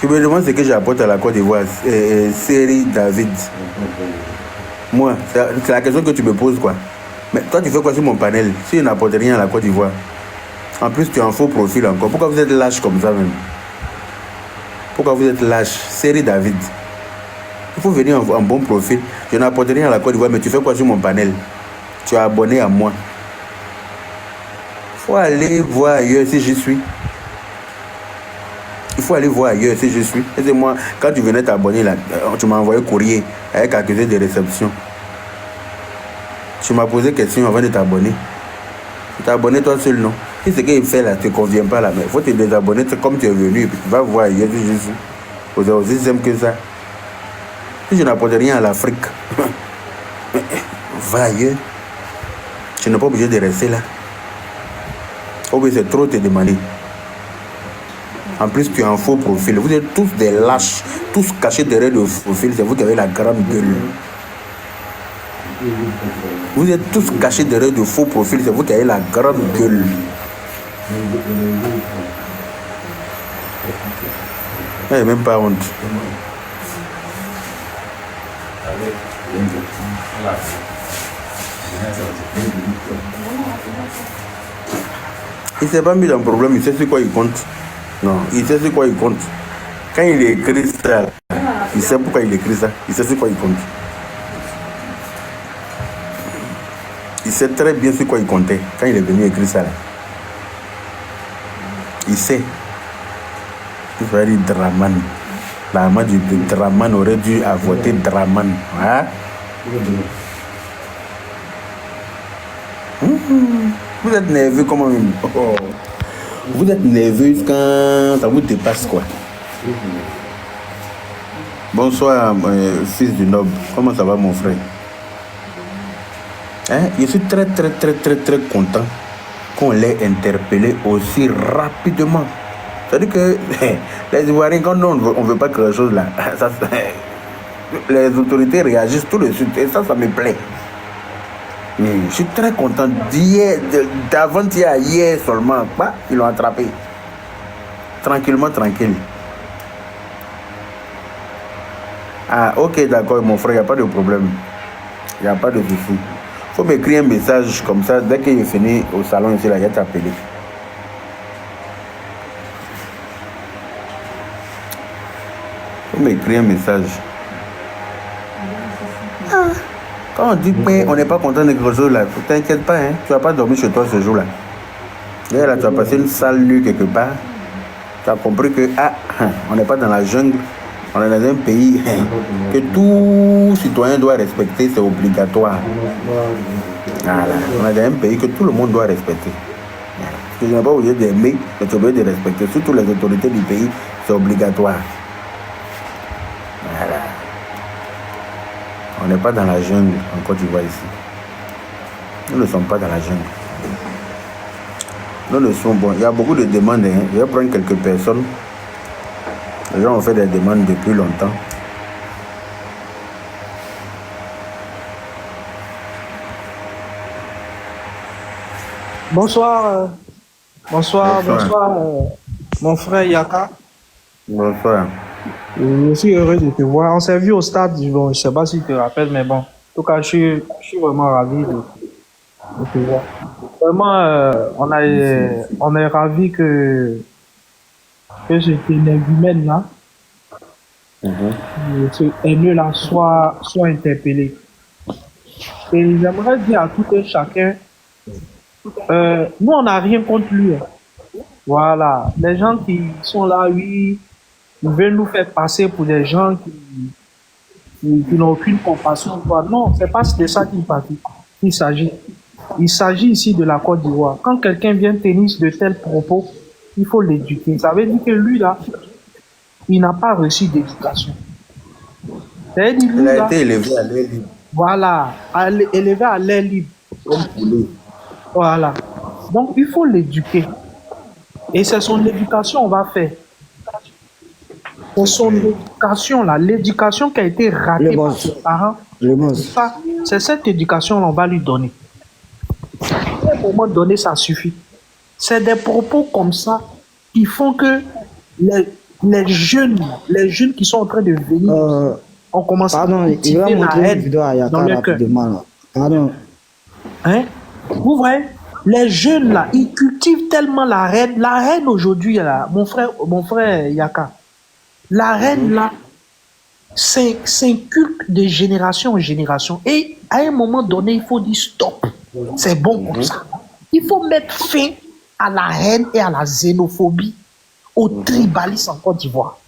Je me demande ce que j'apporte à la Côte d'Ivoire. Série David. Moi, c'est la question que tu me poses, quoi. Mais toi, tu fais quoi sur mon panel? Si je n'apporte rien à la Côte d'Ivoire. En plus, tu as un faux profil encore. Pourquoi vous êtes lâche comme ça, même? Pourquoi vous êtes lâche? Série David. Il faut venir en bon profil. Je n'apporte rien à la Côte d'Ivoire, mais tu fais quoi sur mon panel? Tu es abonné à moi. Il faut aller voir ailleurs si j'y suis. Il faut aller voir ailleurs si je suis. Et c'est moi, quand tu venais t'abonner là, tu m'as envoyé courrier avec accusé de réception. Tu m'as posé question avant de t'abonner. Tu t'es abonné toi seul, non? Si ce qu'il fait là ne te convient pas là, mais il faut te désabonner comme tu es venu et puis tu vas voir ailleurs si je suis. Vous êtes aussi simple que ça. Si je n'apporte rien à l'Afrique, va ailleurs. Tu n'es pas obligé de rester là. Oh oui, c'est trop te demander. En plus, tu as un faux profil. Vous êtes tous des lâches, tous cachés derrière le profil. C'est vous qui avez la grande gueule. Vous êtes tous cachés derrière le faux profil. C'est vous qui avez la grande gueule. Il n'y a même pas honte. Il ne s'est pas mis dans le problème. Il sait sur quoi il compte. Non, il sait sur quoi il compte. Quand il écrit ça, il sait pourquoi il écrit ça. Il sait sur quoi il compte. Il sait très bien sur quoi il comptait quand il est venu écrire ça. Là. Il sait. Il va dire Draman. La main du Draman aurait dû voter Draman. Hein? Vous êtes nerveux comment même. Oh. Vous êtes nerveuse quand ça vous dépasse quoi. Bonsoir, fils du noble. Comment ça va mon frère? Hein? Je suis très content qu'on l'ait interpellé aussi rapidement. C'est-à-dire que les Ivoiriens, quand on ne veut pas quelque chose là, ça, les autorités réagissent tout de suite et ça me plaît. Je suis très content d'avant-hier, hier seulement, bah, ils l'ont attrapé. Tranquillement, tranquille. Ah, ok, d'accord, mon frère, il n'y a pas de problème. Il n'y a pas de souci. Il faut m'écrire un message comme ça, dès qu'il est fini au salon ici, là, il va t'appeler. Il faut m'écrire un message. Ah. Quand on dit qu'on n'est pas content de quelque chose là, ne t'inquiète pas, hein, tu vas pas dormir chez toi ce jour-là. Et là, tu vas passer une sale nuit quelque part. Tu as compris que, on n'est pas dans la jungle, on est dans un pays que tout citoyen doit respecter, c'est obligatoire. Voilà. On est dans un pays que tout le monde doit respecter. Tu n'es pas obligé d'aimer, mais tu es obligé de respecter. Surtout les autorités du pays, c'est obligatoire. Voilà. On n'est pas dans la jungle en Côte d'Ivoire ici. Nous ne sommes pas dans la jungle. Nous ne sommes bons. Il y a beaucoup de demandes. Hein. Je vais prendre quelques personnes. Les gens ont fait des demandes depuis longtemps. Bonsoir, mon frère Yaka. Bonsoir. Je suis heureux de te voir. On s'est vu au stade, bon, je ne sais pas si tu te rappelles, mais bon, en tout cas, je suis vraiment ravi de te voir. Vraiment, on est ravi que cet énergumène là, ce haineux là, soit interpellé. Et j'aimerais dire à tout un chacun, nous, on n'a rien contre lui. Voilà. Les gens qui sont là, oui, ils veulent nous faire passer pour des gens qui n'ont aucune compassion. Non, c'est pas de ça qu'il s'agit. Il s'agit ici de la Côte d'Ivoire. Quand quelqu'un vient tenir de tels propos, il faut l'éduquer. Ça veut dire que lui, là, il n'a pas reçu d'éducation. Il a été élevé à l'air libre. Voilà, élevé à l'air libre. Voilà. Donc, il faut l'éduquer. Et c'est son éducation qu'on va faire. C'est son éducation, là. L'éducation qui a été ratée par ses parents. C'est cette éducation qu'on va lui donner. À un moment donné, ça suffit. C'est des propos comme ça qui font que les jeunes qui sont en train de venir, on commence à cultiver la haine dans leur cœur. Hein? Vous voyez? Les jeunes là, ils cultivent tellement la haine. La haine aujourd'hui, là, mon frère Yaka, la haine là, s'inculque de génération en génération. Et à un moment donné, il faut dire stop. C'est bon comme ça. Il faut mettre fin à la haine et à la xénophobie, au tribalisme en Côte d'Ivoire.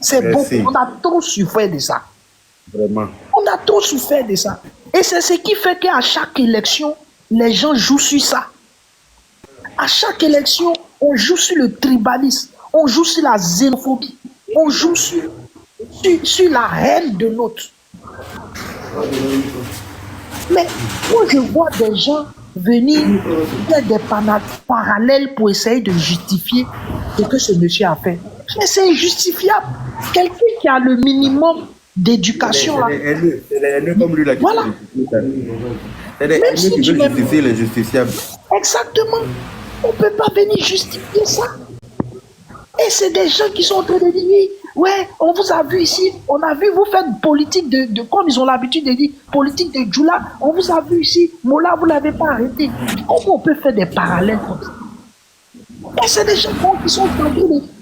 C'est bon. On a trop souffert de ça. Vraiment. On a trop souffert de ça. Et c'est ce qui fait qu'à chaque élection, les gens jouent sur ça. À chaque élection, on joue sur le tribalisme, on joue sur la xénophobie, on joue sur la haine de l'autre. Mais moi, je vois des gens venir faire des parallèles pour essayer de justifier ce que ce monsieur a fait. Mais c'est injustifiable. Quelqu'un qui a le minimum d'éducation là. C'est comme lui là. Voilà. C'est des haineux qui veulent justifier les justiciables. Exactement. On ne peut pas venir justifier ça. Et c'est des gens qui sont en train de dire, ouais, on vous a vu ici, on a vu vous faire une politique de comme ils ont l'habitude de dire, politique de Djoula, on vous a vu ici, Mola, vous ne l'avez pas arrêté. Comment on peut faire des parallèles comme ça? Et c'est des gens qui sont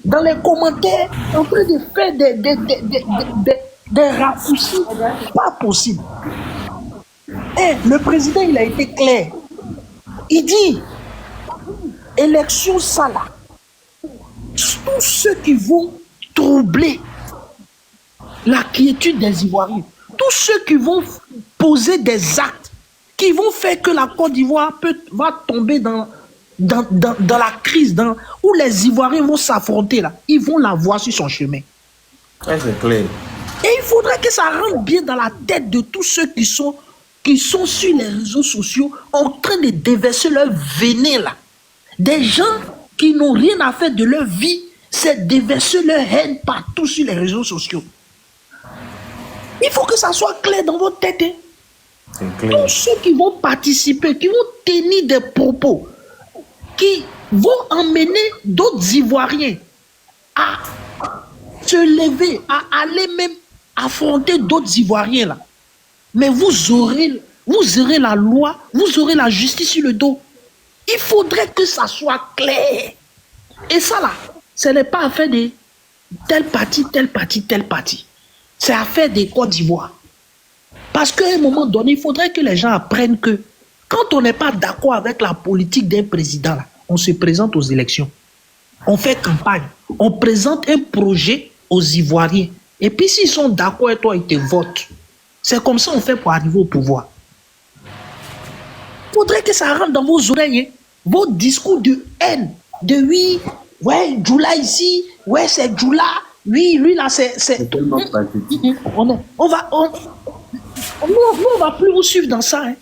dans les commentaires en train de faire des raccourcis. Pas possible. Et le président, il a été clair. Il dit, élection ça là, tous ceux qui vont troubler la quiétude des Ivoiriens, tous ceux qui vont poser des actes qui vont faire que la Côte d'Ivoire va tomber dans la crise, où les Ivoiriens vont s'affronter là. Ils vont la voir sur son chemin. Ouais, c'est clair. Et il faudrait que ça rentre bien dans la tête de tous ceux qui sont sur les réseaux sociaux en train de déverser leur venin là. Des gens qui n'ont rien à faire de leur vie, c'est déverser leur haine partout sur les réseaux sociaux. Il faut que ça soit clair dans votre tête. Hein. C'est clair. Tous ceux qui vont participer, qui vont tenir des propos, qui vont emmener d'autres Ivoiriens à se lever, à aller même affronter d'autres Ivoiriens là. Mais vous aurez la loi, vous aurez la justice sur le dos. Il faudrait que ça soit clair. Et ça là, ce n'est pas affaire de telle partie, telle partie, telle partie. C'est affaire des Côte d'Ivoire. Parce qu'à un moment donné, il faudrait que les gens apprennent que quand on n'est pas d'accord avec la politique d'un président, là, on se présente aux élections. On fait campagne. On présente un projet aux Ivoiriens. Et puis s'ils sont d'accord avec toi, ils te votent. C'est comme ça qu'on fait pour arriver au pouvoir. Il faudrait que ça rentre dans vos oreilles. Hein. Vos discours de haine. De oui, ouais, Djoula ici, ouais, c'est Djoula. Oui, lui là, c'est... tellement pathétique. On va plus vous suivre dans ça. Hein.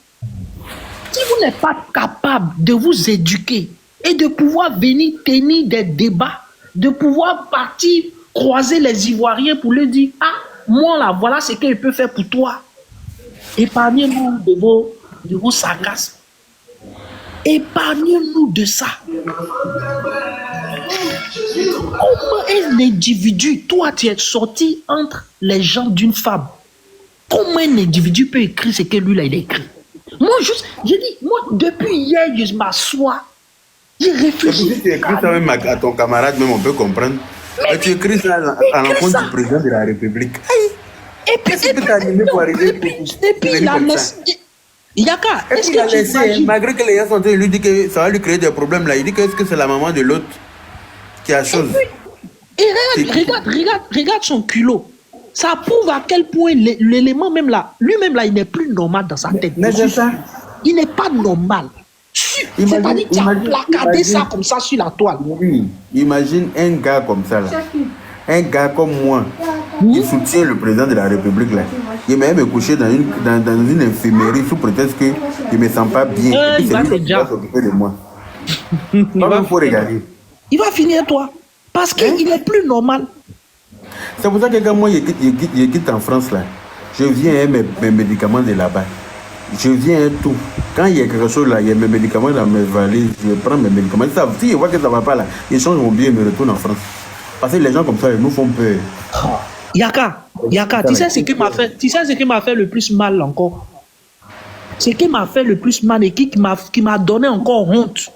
Si vous n'êtes pas capable de vous éduquer et de pouvoir venir tenir des débats, de pouvoir partir croiser les Ivoiriens pour leur dire, ah, moi là, voilà ce qu'il peut faire pour toi. Épargnez-nous de vos sarcasmes. Épargnez-nous de ça. Comment un individu, toi tu es sorti entre les jambes d'une femme, comment un individu peut écrire ce que lui là il a écrit? Moi juste, j'ai dit, moi depuis hier je m'assois, j'ai réfléchi. Si tu écris ça même à ton camarade, même on peut comprendre. Mais tu écris ça à l'encontre du président de la République. Et puis il a laissé. Yaka, est-ce que tu imagines? Malgré que les gens sont en train de lui dire que ça va lui créer des problèmes là, il dit que est-ce que c'est la maman de l'autre qui a chose. Et regarde son culot. Ça prouve à quel point l'élément même là, lui-même là, il n'est plus normal dans sa tête. Mais c'est ça. Il n'est pas normal. C'est-à-dire qu'il a placardé ça comme ça sur la toile. Oui, imagine un gars comme ça là. Un gars comme moi, qui soutient le président de la République là. Il m'a même couché dans une infirmerie sous prétexte qu'il ne me sent pas bien. Et puis c'est lui qui va s'occuper de moi. Il faut regarder. Il va finir toi. Parce qu'il n'est plus normal. C'est pour ça que quand moi je quitte en France là, je viens mes médicaments de là-bas. Je viens tout. Quand il y a quelque chose là, il y a mes médicaments dans mes valises, je prends mes médicaments. Si je vois que ça ne va pas là, je change mon billet et me retourne en France. Parce que les gens comme ça, ils nous font peur. Yaka, tu sais ce qui m'a fait le plus mal encore? Ce qui m'a fait le plus mal et qui m'a donné encore honte.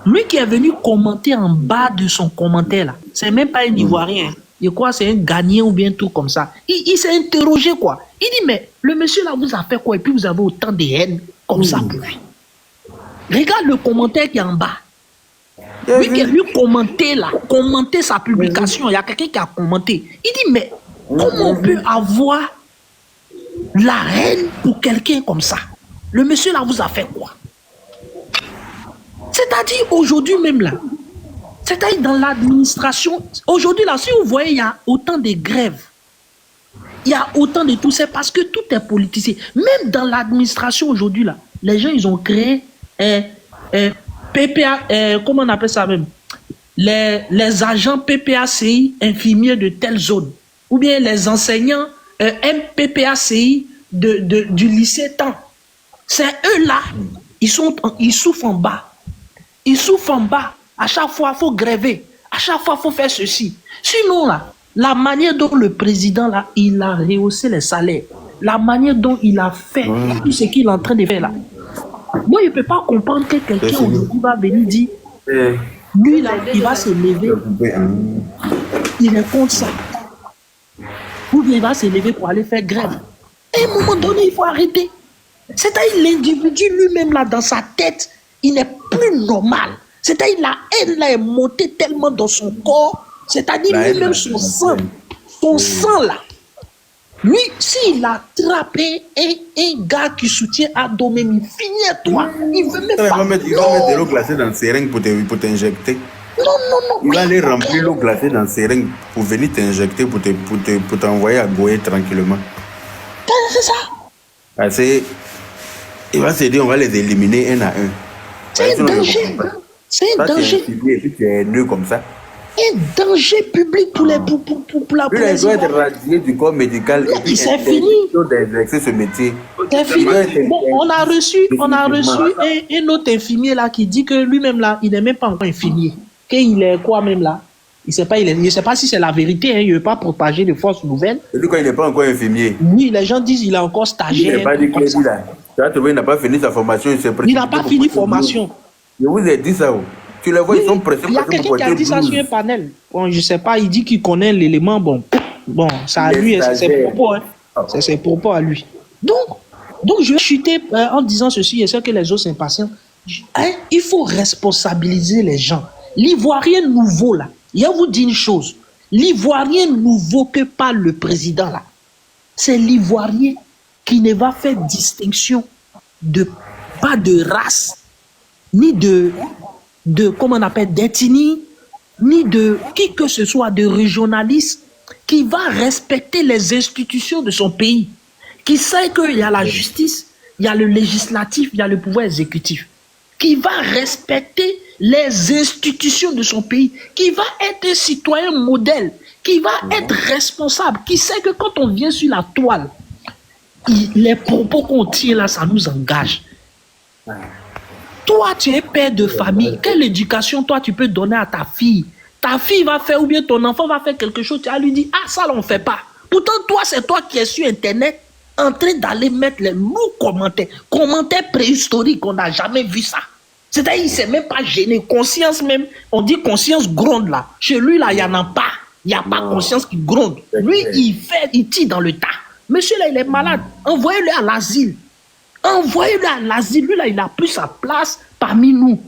Lui qui est venu commenter en bas de son commentaire là, c'est même pas un Ivoirien. Je crois que c'est un Ghanéen ou bien tout comme ça. Il s'est interrogé quoi. Il dit mais le monsieur là vous a fait quoi et puis vous avez autant de haine comme ça pour lui. Regarde le commentaire qui est en bas. Lui qui est venu commenter sa publication, il y a quelqu'un qui a commenté. Il dit mais comment on peut avoir la haine pour quelqu'un comme ça? Le monsieur là vous a fait quoi? C'est-à-dire aujourd'hui même là, c'est-à-dire dans l'administration, aujourd'hui là, si vous voyez, il y a autant de grèves, il y a autant de tout, c'est parce que tout est politisé. Même dans l'administration aujourd'hui là, les gens ils ont créé PPA, comment on appelle ça même? Les agents PPACI infirmiers de telle zone, ou bien les enseignants MPPACI du lycée temps. C'est eux là, ils souffrent en bas. Ils souffrent en bas. À chaque fois, il faut gréver. À chaque fois, il faut faire ceci. Sinon, là, la manière dont le président, là, il a rehaussé les salaires, la manière dont il a fait tout ce qu'il est en train de faire, là. Moi, je ne peux pas comprendre que quelqu'un aujourd'hui va venir dire, lui, là, il va se lever. Il est contre ça. Ou bien il va se lever pour aller faire grève. Et à un moment donné, il faut arrêter. C'est-à-dire l'individu lui-même, là, dans sa tête, il n'est plus normal. C'est-à-dire la haine là est montée tellement dans son corps. C'est-à-dire lui-même son sang là. Lui, s'il attrape un gars qui soutient Adomemi, finis-toi. Il veut même Il pas. va mettre de l'eau glacée dans le seringue pour t'injecter. Non. Il va aller remplir l'eau glacée dans le seringue pour venir t'injecter, pour t'envoyer à Goé tranquillement. C'est ça. Parce que il va se dire, on va les éliminer un à un. C'est un danger. C'est un danger. Et puis tu es deux comme ça. Un danger public pour la Lui, il doit être radié du corps médical. Non, et puis c'est fini. d'exercer ce métier. C'est fini. Bon, on a reçu un autre infirmier là qui dit que lui-même là, il n'est même pas encore infirmier. Qu'il est quoi même là? Il ne sait pas si c'est la vérité, hein, il ne veut pas propager de fausses nouvelles. Et lui, quand il n'est pas encore infirmier. Oui, les gens disent qu'il est encore stagiaire. Il n'est pas dit qu'il est là. Tu as trouvé, il n'a pas fini sa formation. Il n'a pas fini formation. Je vous ai dit ça. Tu les vois, Oui, ils sont pressés. il y a quelqu'un qui a dit ça sur un panel. Bon, je ne sais pas, il dit qu'il connaît l'élément. Bon, ça à lui, c'est ses propos. Hein. C'est ses propos à lui. Donc je vais chuter en disant ceci, et ce que les autres s'impatientent. Hein, il faut responsabiliser les gens. L'Ivoirien nouveau, là, il vous dit une chose. L'Ivoirien nouveau que parle le président, là, c'est l'Ivoirien qui ne va faire distinction pas de race, ni de comment on appelle, d'ethnie, ni de qui que ce soit, de régionaliste, qui va respecter les institutions de son pays, qui sait qu'il y a la justice, il y a le législatif, il y a le pouvoir exécutif, qui va respecter les institutions de son pays, qui va être un citoyen modèle, qui va être responsable, qui sait que quand on vient sur la toile, les propos qu'on tient là, ça nous engage. Toi, tu es père de famille. Quelle éducation, toi, tu peux donner à ta fille? Ta fille va faire, ou bien ton enfant va faire quelque chose, tu vas lui dire, ah, ça, on ne fait pas. Pourtant, toi, c'est toi qui es sur Internet, en train d'aller mettre les lourds commentaires préhistoriques, on n'a jamais vu ça. C'est-à-dire, il ne s'est même pas gêné. Conscience même, on dit conscience gronde là. Chez lui, là, il n'y en a pas. Il n'y a pas conscience qui gronde. Lui, il tire dans le tas. Monsieur, là, il est malade. Envoyez-le à l'asile. Envoyez-le à l'asile. Lui, là, il n'a plus sa place parmi nous.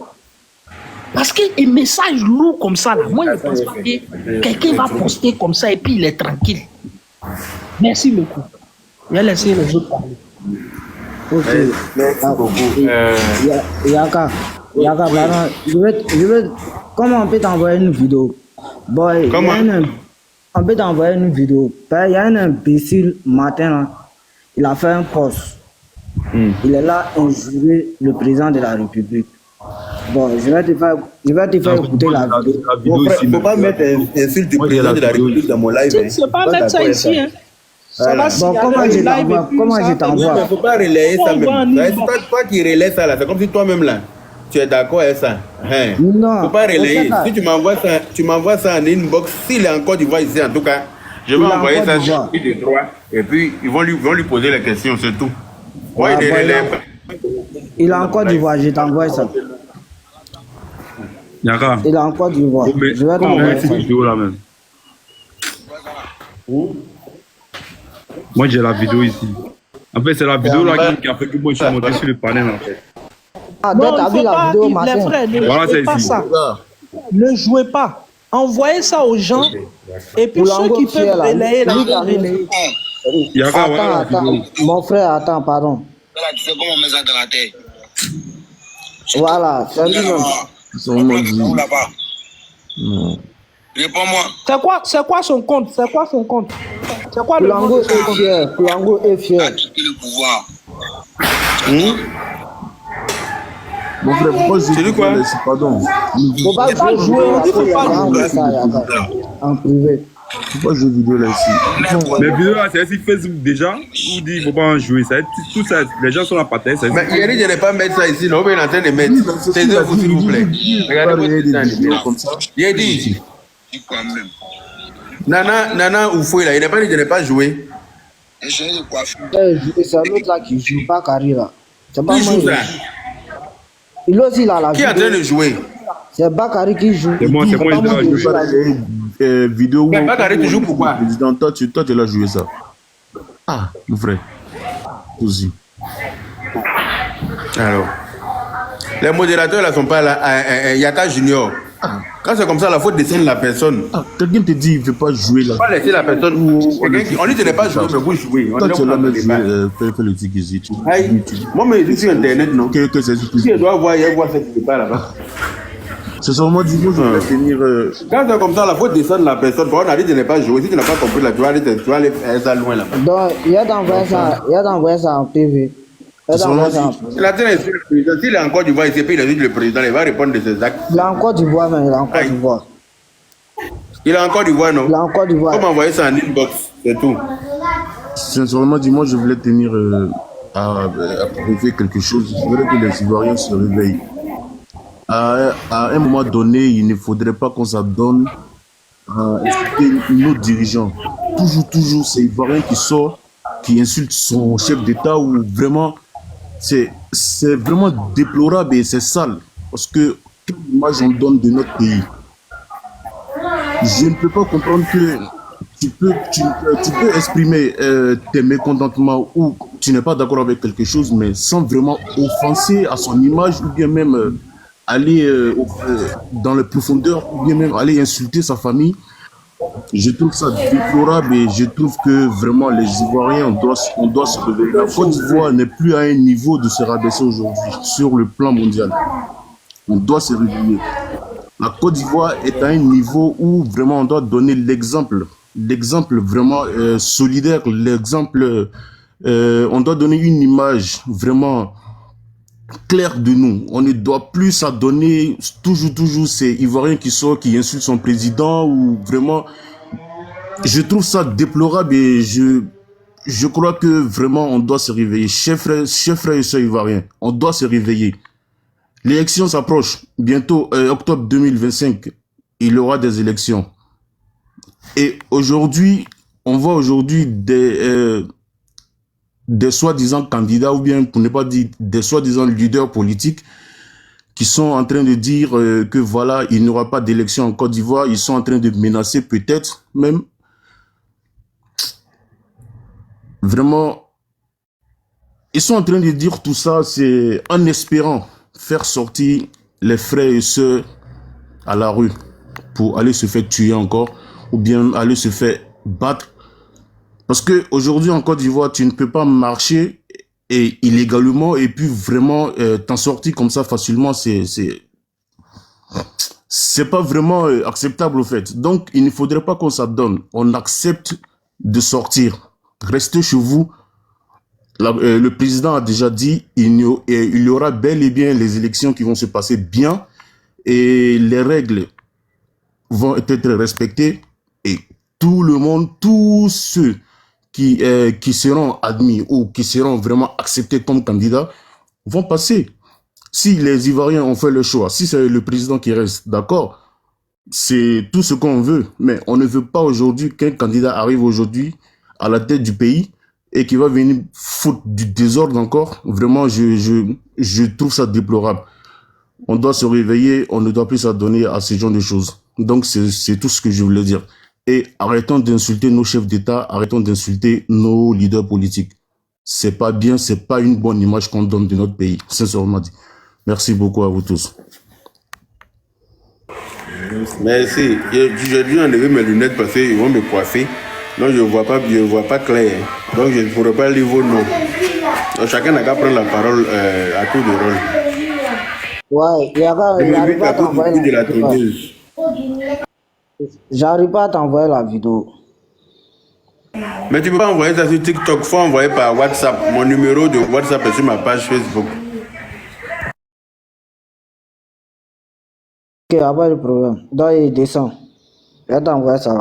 Parce qu'un message lourd comme ça, là, moi, je ne pense pas que quelqu'un va poster comme ça et puis il est tranquille. Merci beaucoup. Je vais laisser les autres parler. Ok. Merci beaucoup. Yaka, pardon. Comment on peut t'envoyer une vidéo? Boy, Comment? on peut t'envoyer une vidéo. Il y a un imbécile matin, là, il a fait un post. Il est là injurer le président de la République. Bon, je vais te faire écouter la vidéo. Il ne faut pas mettre insulte du président de la République dans mon live. Je ne sais pas mettre ça ici. Hein. Ça va Bon, comment je t'envoie? Il ne faut pas relayer ça même. C'est pas toi qui relais ça là. C'est comme si toi-même là, tu es d'accord avec ça. Hein? Non. Il ne faut pas relayer. Si tu m'envoies ça en inbox, s'il est en Côte d'Ivoire ici en tout cas, je vais envoyer ça sur le droit. Et puis ils vont lui poser les questions, c'est tout. Ouais, il relève. Il est en Côte d'Ivoire, je t'envoie ça. Yaka. Il est en Côte d'Ivoire. Je vais t'envoyer ça. Vidéo là même. Moi j'ai la vidéo ici. En fait, c'est la vidéo là qui a fait que moi je suis monté sur le panel en fait. Ah, donc t'as vu la vidéo matin? Les frères, ne Voilà, jouez c'est pas ici. ça. Ne jouez pas. Envoyez ça aux gens. Et puis ceux qui peuvent relayer, là, ils vont relayer. Yaka, voilà la Attends, vidéo. mon frère, attends, pardon. Voilà, tu sais comment on met ça dans la tête. Voilà, c'est lui-même. Où là-bas? Réponds-moi. C'est quoi son compte? C'est quoi son compte? C'est quoi le nom Koulango de son est compte? fier. Koulango est fier. A quitté le pouvoir. Mon frère, pourquoi je C'est lui quoi? Pardon. Faut pas jouer, en privé. Pourquoi je vidéo là ici? Les vidéos là, c'est sur Facebook déjà. Où dit il ne faut pas en jouer. Tout ça, les gens sont là par terre. Mais il a dit de ne pas mettre ça ici. Non, mais il est en train de mettre. C'est œuvres, s'il vous plaît. Regardez votre temps. Comme ça. Il a dit. Dis quoi même? Nana Oufoué là, il n'a pas dit de ne pas jouer. Et j'ai de quoi faire. C'est l'autre là qui joue, pas Carré là. C'est pas Qui moi. joue ça? Il aussi il a la Qui est en train de jouer? C'est Bakary qui joue. C'est moi, Il c'est dit, moi, pas il doit qui jouer. joue là. Vidéo. Mais Bakary, tu joues pourquoi? Président, toi, tu l'as joué ça. Ah, mon frère. Aussi. Alors, les modérateurs là sont pas là. Yaka Junior, Quand c'est comme ça, la faute descend la personne. Ah, quelqu'un te dit il ne veut pas jouer là. Pas laisser la personne. On dit que tu n'es pas joué, mais vous jouez. Toi, tu l'as même joué, fais le truc ici. Moi, mais je suis sur Internet, non? Que c'est Si je dois voir, il y a voir ce qui se passe là-bas. C'est seulement du coup, je vais tenir. Quand c'est comme ça, la faute descend la personne. On a dit que tu n'es pas joué. Si tu n'as pas compris, là, tu vas aller faire ça loin là-bas. Donc, il y a d'envoyer ça en PV. La télé est sur le président. S'il est en Côte d'Ivoire, il sait pas, il est le président, il va répondre de ses actes. Il est en Côte d'Ivoire, mais il est en Côte d'Ivoire. Il est en Côte d'Ivoire, non? Il est en Côte d'Ivoire. Comment envoyer ça en inbox? C'est tout. Sincèrement, dis-moi, je voulais tenir à prouver quelque chose. Je voudrais que les Ivoiriens se réveillent. À un moment donné, il ne faudrait pas qu'on s'adonne à insulter nos dirigeants. Toujours, c'est Ivoirien qui sort, qui insulte son chef d'État ou vraiment. C'est vraiment déplorable et c'est sale. Parce que quelle image on donne de notre pays. Je ne peux pas comprendre que tu peux exprimer tes mécontentements ou tu n'es pas d'accord avec quelque chose, mais sans vraiment offenser à son image ou bien même aller dans les profondeurs ou bien même aller insulter sa famille. Je trouve ça déplorable et je trouve que vraiment les Ivoiriens, on doit se réveiller. La Côte d'Ivoire n'est plus à un niveau de se rabaisser aujourd'hui sur le plan mondial. On doit se réveiller. La Côte d'Ivoire est à un niveau où vraiment on doit donner l'exemple vraiment solidaire, l'exemple, on doit donner une image vraiment claire de nous. On ne doit plus s'adonner toujours ces Ivoiriens qui insultent son président ou vraiment. Je trouve ça déplorable et je crois que vraiment on doit se réveiller. Chers frères et sœurs ivoiriens, on doit se réveiller. L'élection s'approche. Bientôt, octobre 2025, il y aura des élections. Et aujourd'hui, on voit aujourd'hui des soi-disant candidats ou bien, pour ne pas dire, des soi-disant leaders politiques qui sont en train de dire que voilà, il n'y aura pas d'élection en Côte d'Ivoire. Ils sont en train de menacer peut-être même. Vraiment, ils sont en train de dire tout ça, c'est en espérant faire sortir les frères et sœurs à la rue pour aller se faire tuer encore ou bien aller se faire battre. Parce que aujourd'hui en Côte d'Ivoire, tu ne peux pas marcher et illégalement et puis vraiment t'en sortir comme ça facilement, c'est pas vraiment acceptable au fait. Donc il ne faudrait pas qu'on s'adonne. On accepte de sortir. Restez chez vous. Le président a déjà dit il y aura bel et bien les élections qui vont se passer bien et les règles vont être respectées et tout le monde, tous ceux qui seront admis ou qui seront vraiment acceptés comme candidats vont passer. Si les Ivoiriens ont fait le choix, si c'est le président qui reste, d'accord, c'est tout ce qu'on veut, mais on ne veut pas aujourd'hui qu'un candidat arrive aujourd'hui à la tête du pays et qui va venir foutre du désordre encore. Vraiment, je trouve ça déplorable. On doit se réveiller, on ne doit plus s'adonner à ce genre de choses. Donc, c'est tout ce que je voulais dire. Et arrêtons d'insulter nos chefs d'État, arrêtons d'insulter nos leaders politiques. C'est pas bien, c'est pas une bonne image qu'on donne de notre pays, sincèrement dit. Merci beaucoup à vous tous. Merci. J'ai dû enlever mes lunettes parce qu'ils vont me coiffer. Donc je ne vois pas clair. Donc je ne pourrais pas lire vos noms. Donc chacun n'a qu'à prendre la parole à tour de rôle. Ouais, j'arrive pas à t'envoyer la vidéo. Mais tu peux pas envoyer ça sur TikTok, faut envoyer par WhatsApp. Mon numéro de WhatsApp est sur ma page Facebook. Ok, pas de problème. Donc il descend. Je vais t'envoyer ça.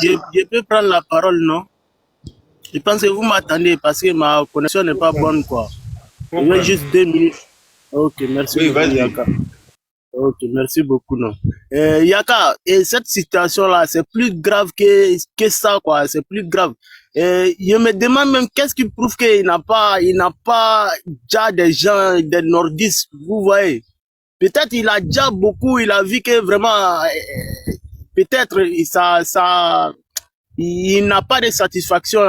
Je peux prendre la parole, non? Je pense que vous m'attendez parce que ma connexion n'est pas bonne, quoi. Je vais juste 2 minutes. Ok, merci Oui, beaucoup, Yaka. Ok, merci beaucoup, non. Yaka, et cette situation-là, c'est plus grave que ça, quoi. C'est plus grave. Je me demande même qu'est-ce qui prouve qu'il n'a pas déjà des gens, des nordistes, vous voyez. Peut-être il a déjà beaucoup, il a vu que vraiment, peut-être il n'a pas de satisfaction.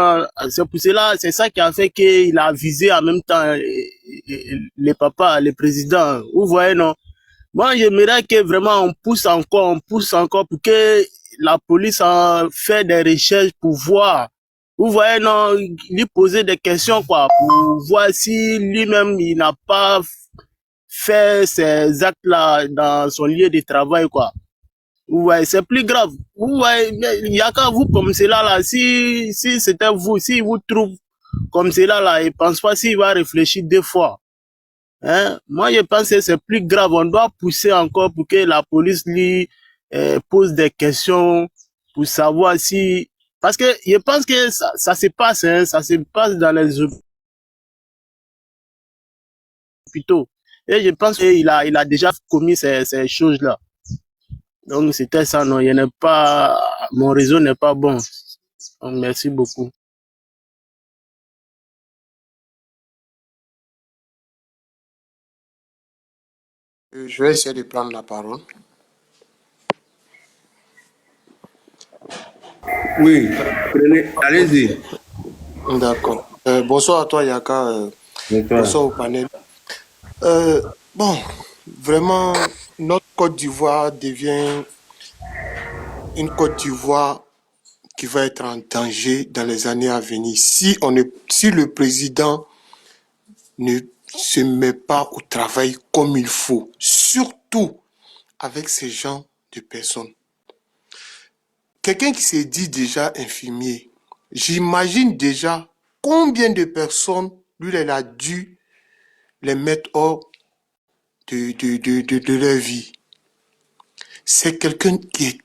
C'est pour cela, c'est ça qui a fait qu'il a visé en même temps les papas, les présidents. Vous voyez, non? Moi, j'aimerais que vraiment on pousse encore pour que la police fait des recherches pour voir. Vous voyez, non, lui poser des questions, quoi, pour voir si lui-même, il n'a pas fait ces actes-là dans son lieu de travail, quoi. Vous voyez, c'est plus grave. Vous voyez, il y a qu'à vous comme cela, là, si c'était vous, si vous trouve comme cela, là, il pense pas s'il va réfléchir 2 fois. Hein? Moi, je pense que c'est plus grave. On doit pousser encore pour que la police lui pose des questions pour savoir si... Parce que je pense que ça se passe, hein, ça se passe dans les hôpitaux. Et je pense qu'il a déjà commis ces choses-là. Donc, c'était ça, non, il n'est pas... Mon réseau n'est pas bon. Donc, merci beaucoup. Je vais essayer de prendre la parole. Oui, allez-y. D'accord. Bonsoir à toi, Yaka. Bonsoir au panel. Bon, vraiment, notre Côte d'Ivoire devient une Côte d'Ivoire qui va être en danger dans les années à venir. Si le président ne se met pas au travail comme il faut, surtout avec ces genres de personnes. Quelqu'un qui s'est dit déjà infirmier, j'imagine déjà combien de personnes lui elle a dû les mettre hors de leur vie. C'est quelqu'un qui est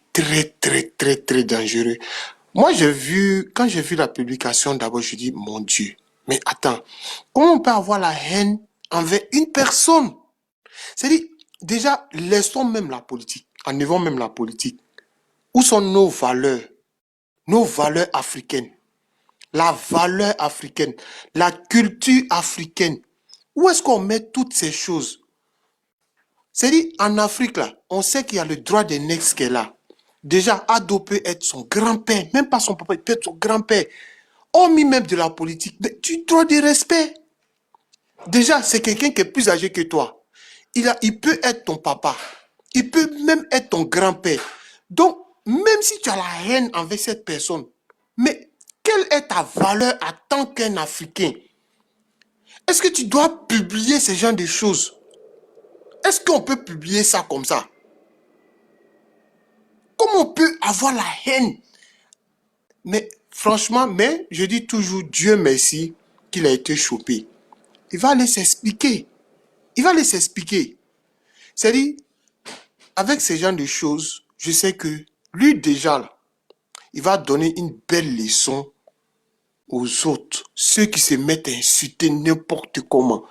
très dangereux. Moi, quand j'ai vu la publication, d'abord, je dis, mon Dieu, mais attends, comment on peut avoir la haine envers une personne? C'est-à-dire, déjà, laissons même la politique, enlevons même la politique. Où sont nos valeurs africaines, la valeur africaine, la culture africaine? Où est-ce qu'on met toutes ces choses? C'est-à-dire, en Afrique, là, on sait qu'il y a le droit des nègres qui est là. Déjà, Ado peut être son grand-père, même pas son papa, il peut être son grand-père. Hormis même de la politique, mais tu dois de respect. Déjà, c'est quelqu'un qui est plus âgé que toi. Il peut être ton papa. Il peut même être ton grand-père. Donc, même si tu as la haine envers cette personne, mais quelle est ta valeur en tant qu'un Africain? Est-ce que tu dois publier ce genre de choses? Est-ce qu'on peut publier ça comme ça? Comment on peut avoir la haine? Mais franchement, je dis toujours Dieu merci qu'il a été chopé. Il va aller s'expliquer. Il va aller s'expliquer. C'est-à-dire, avec ce genre de choses, je sais que lui déjà, là, il va donner une belle leçon aux autres, ceux qui se mettent à insulter n'importe comment.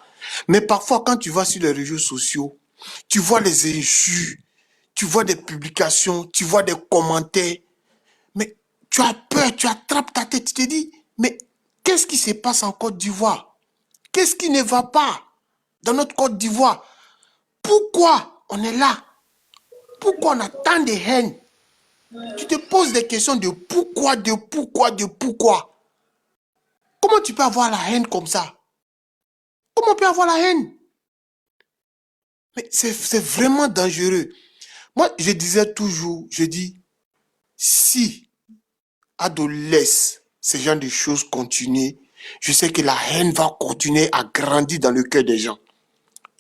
Mais parfois, quand tu vas sur les réseaux sociaux, tu vois les injures, tu vois des publications, tu vois des commentaires, mais tu as peur, tu attrapes ta tête, tu te dis, mais qu'est-ce qui se passe en Côte d'Ivoire? Qu'est-ce qui ne va pas dans notre Côte d'Ivoire? Pourquoi on est là? Pourquoi on a tant de haine? Tu te poses des questions de pourquoi. Comment tu peux avoir la haine comme ça? Comment on peut avoir la haine? Mais c'est vraiment dangereux. Moi, je disais toujours, je dis, si Ado laisse ce genre de choses continuer, je sais que la haine va continuer à grandir dans le cœur des gens.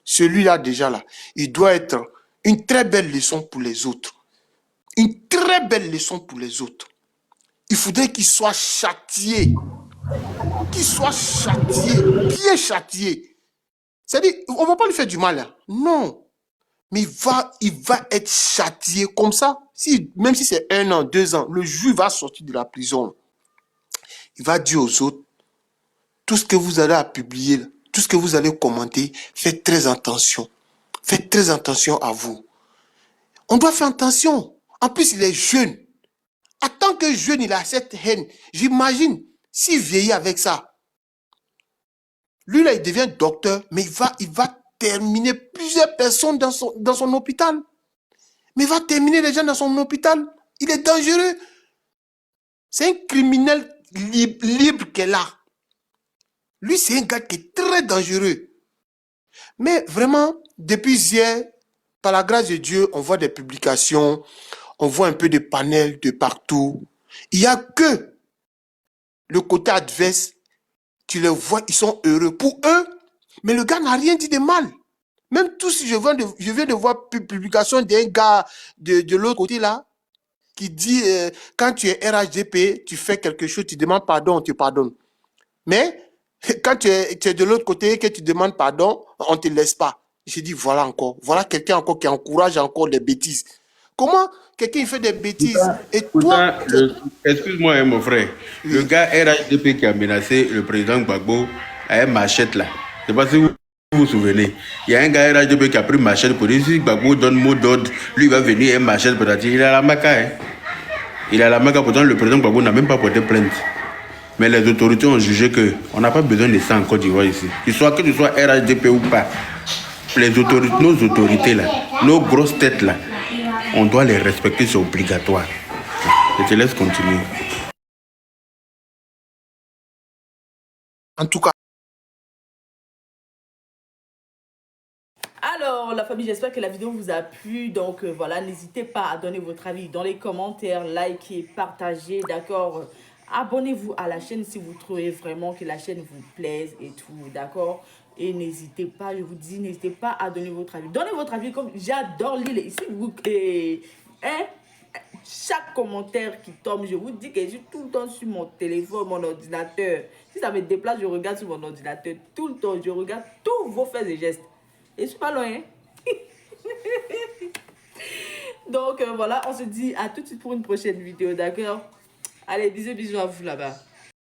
Celui-là, déjà là, il doit être une très belle leçon pour les autres. Une très belle leçon pour les autres. Il faudrait qu'il soit châtié. Qu'il soit châtié, bien châtié. C'est-à-dire, on ne va pas lui faire du mal. Hein. Non. Mais il va être châtié comme ça. Même si c'est 1 an, 2 ans, le jour il va sortir de la prison. Il va dire aux autres, tout ce que vous allez à publier, tout ce que vous allez commenter, faites très attention. Faites très attention à vous. On doit faire attention. En plus, il est jeune. En tant que jeune, il a cette haine. J'imagine, s'il vieillit avec ça, lui, là, il devient docteur, mais il va terminer plusieurs personnes dans son hôpital. Mais il va terminer les gens dans son hôpital. Il est dangereux. C'est un criminel libre qu'elle a. Lui, c'est un gars qui est très dangereux. Mais vraiment, depuis hier, Par la grâce de Dieu, on voit des publications, on voit un peu de panels de partout. Il n'y a que le côté adverse, tu les vois, ils sont heureux pour eux, mais le gars n'a rien dit de mal. Même tout si je viens de voir publication d'un gars de l'autre côté là, qui dit quand tu es RHDP, tu fais quelque chose, tu demandes pardon, on te pardonne. Mais quand tu es de l'autre côté, que tu demandes pardon, on ne te laisse pas. J'ai dit, voilà encore, voilà quelqu'un encore qui encourage encore des bêtises. Comment quelqu'un fait des bêtises et toi... Excuse-moi, hein, mon frère. Oui. Le gars RHDP qui a menacé le président Gbagbo a une machette là. Je ne sais pas si vous vous souvenez. Il y a un gars RHDP qui a pris machette pour dire si Gbagbo donne mot d'ordre, lui va venir une machette pour dire il a la maca. Hein. Il a la maca, pourtant le président Gbagbo n'a même pas porté plainte. Mais les autorités ont jugé qu'on n'a pas besoin de ça en Côte d'Ivoire ici. Que tu sois RHDP ou pas, nos autorités là, nos grosses têtes là, on doit les respecter, c'est obligatoire. Je te laisse continuer. En tout cas, Alors, la famille, j'espère que la vidéo vous a plu. Donc, voilà, n'hésitez pas à donner votre avis dans les commentaires, likez, partagez, d'accord? Abonnez-vous à la chaîne si vous trouvez vraiment que la chaîne vous plaise et tout, d'accord? Et n'hésitez pas, je vous dis, n'hésitez pas à donner votre avis. Donnez votre avis, comme j'adore lire ici. Chaque commentaire qui tombe, je vous dis que je suis tout le temps sur mon téléphone, mon ordinateur. Si ça me déplace, je regarde sur mon ordinateur tout le temps. Je regarde tous vos faits et gestes. Et je suis pas loin. Hein? Donc voilà, on se dit à tout de suite pour une prochaine vidéo, d'accord? Allez, bisous à vous là-bas.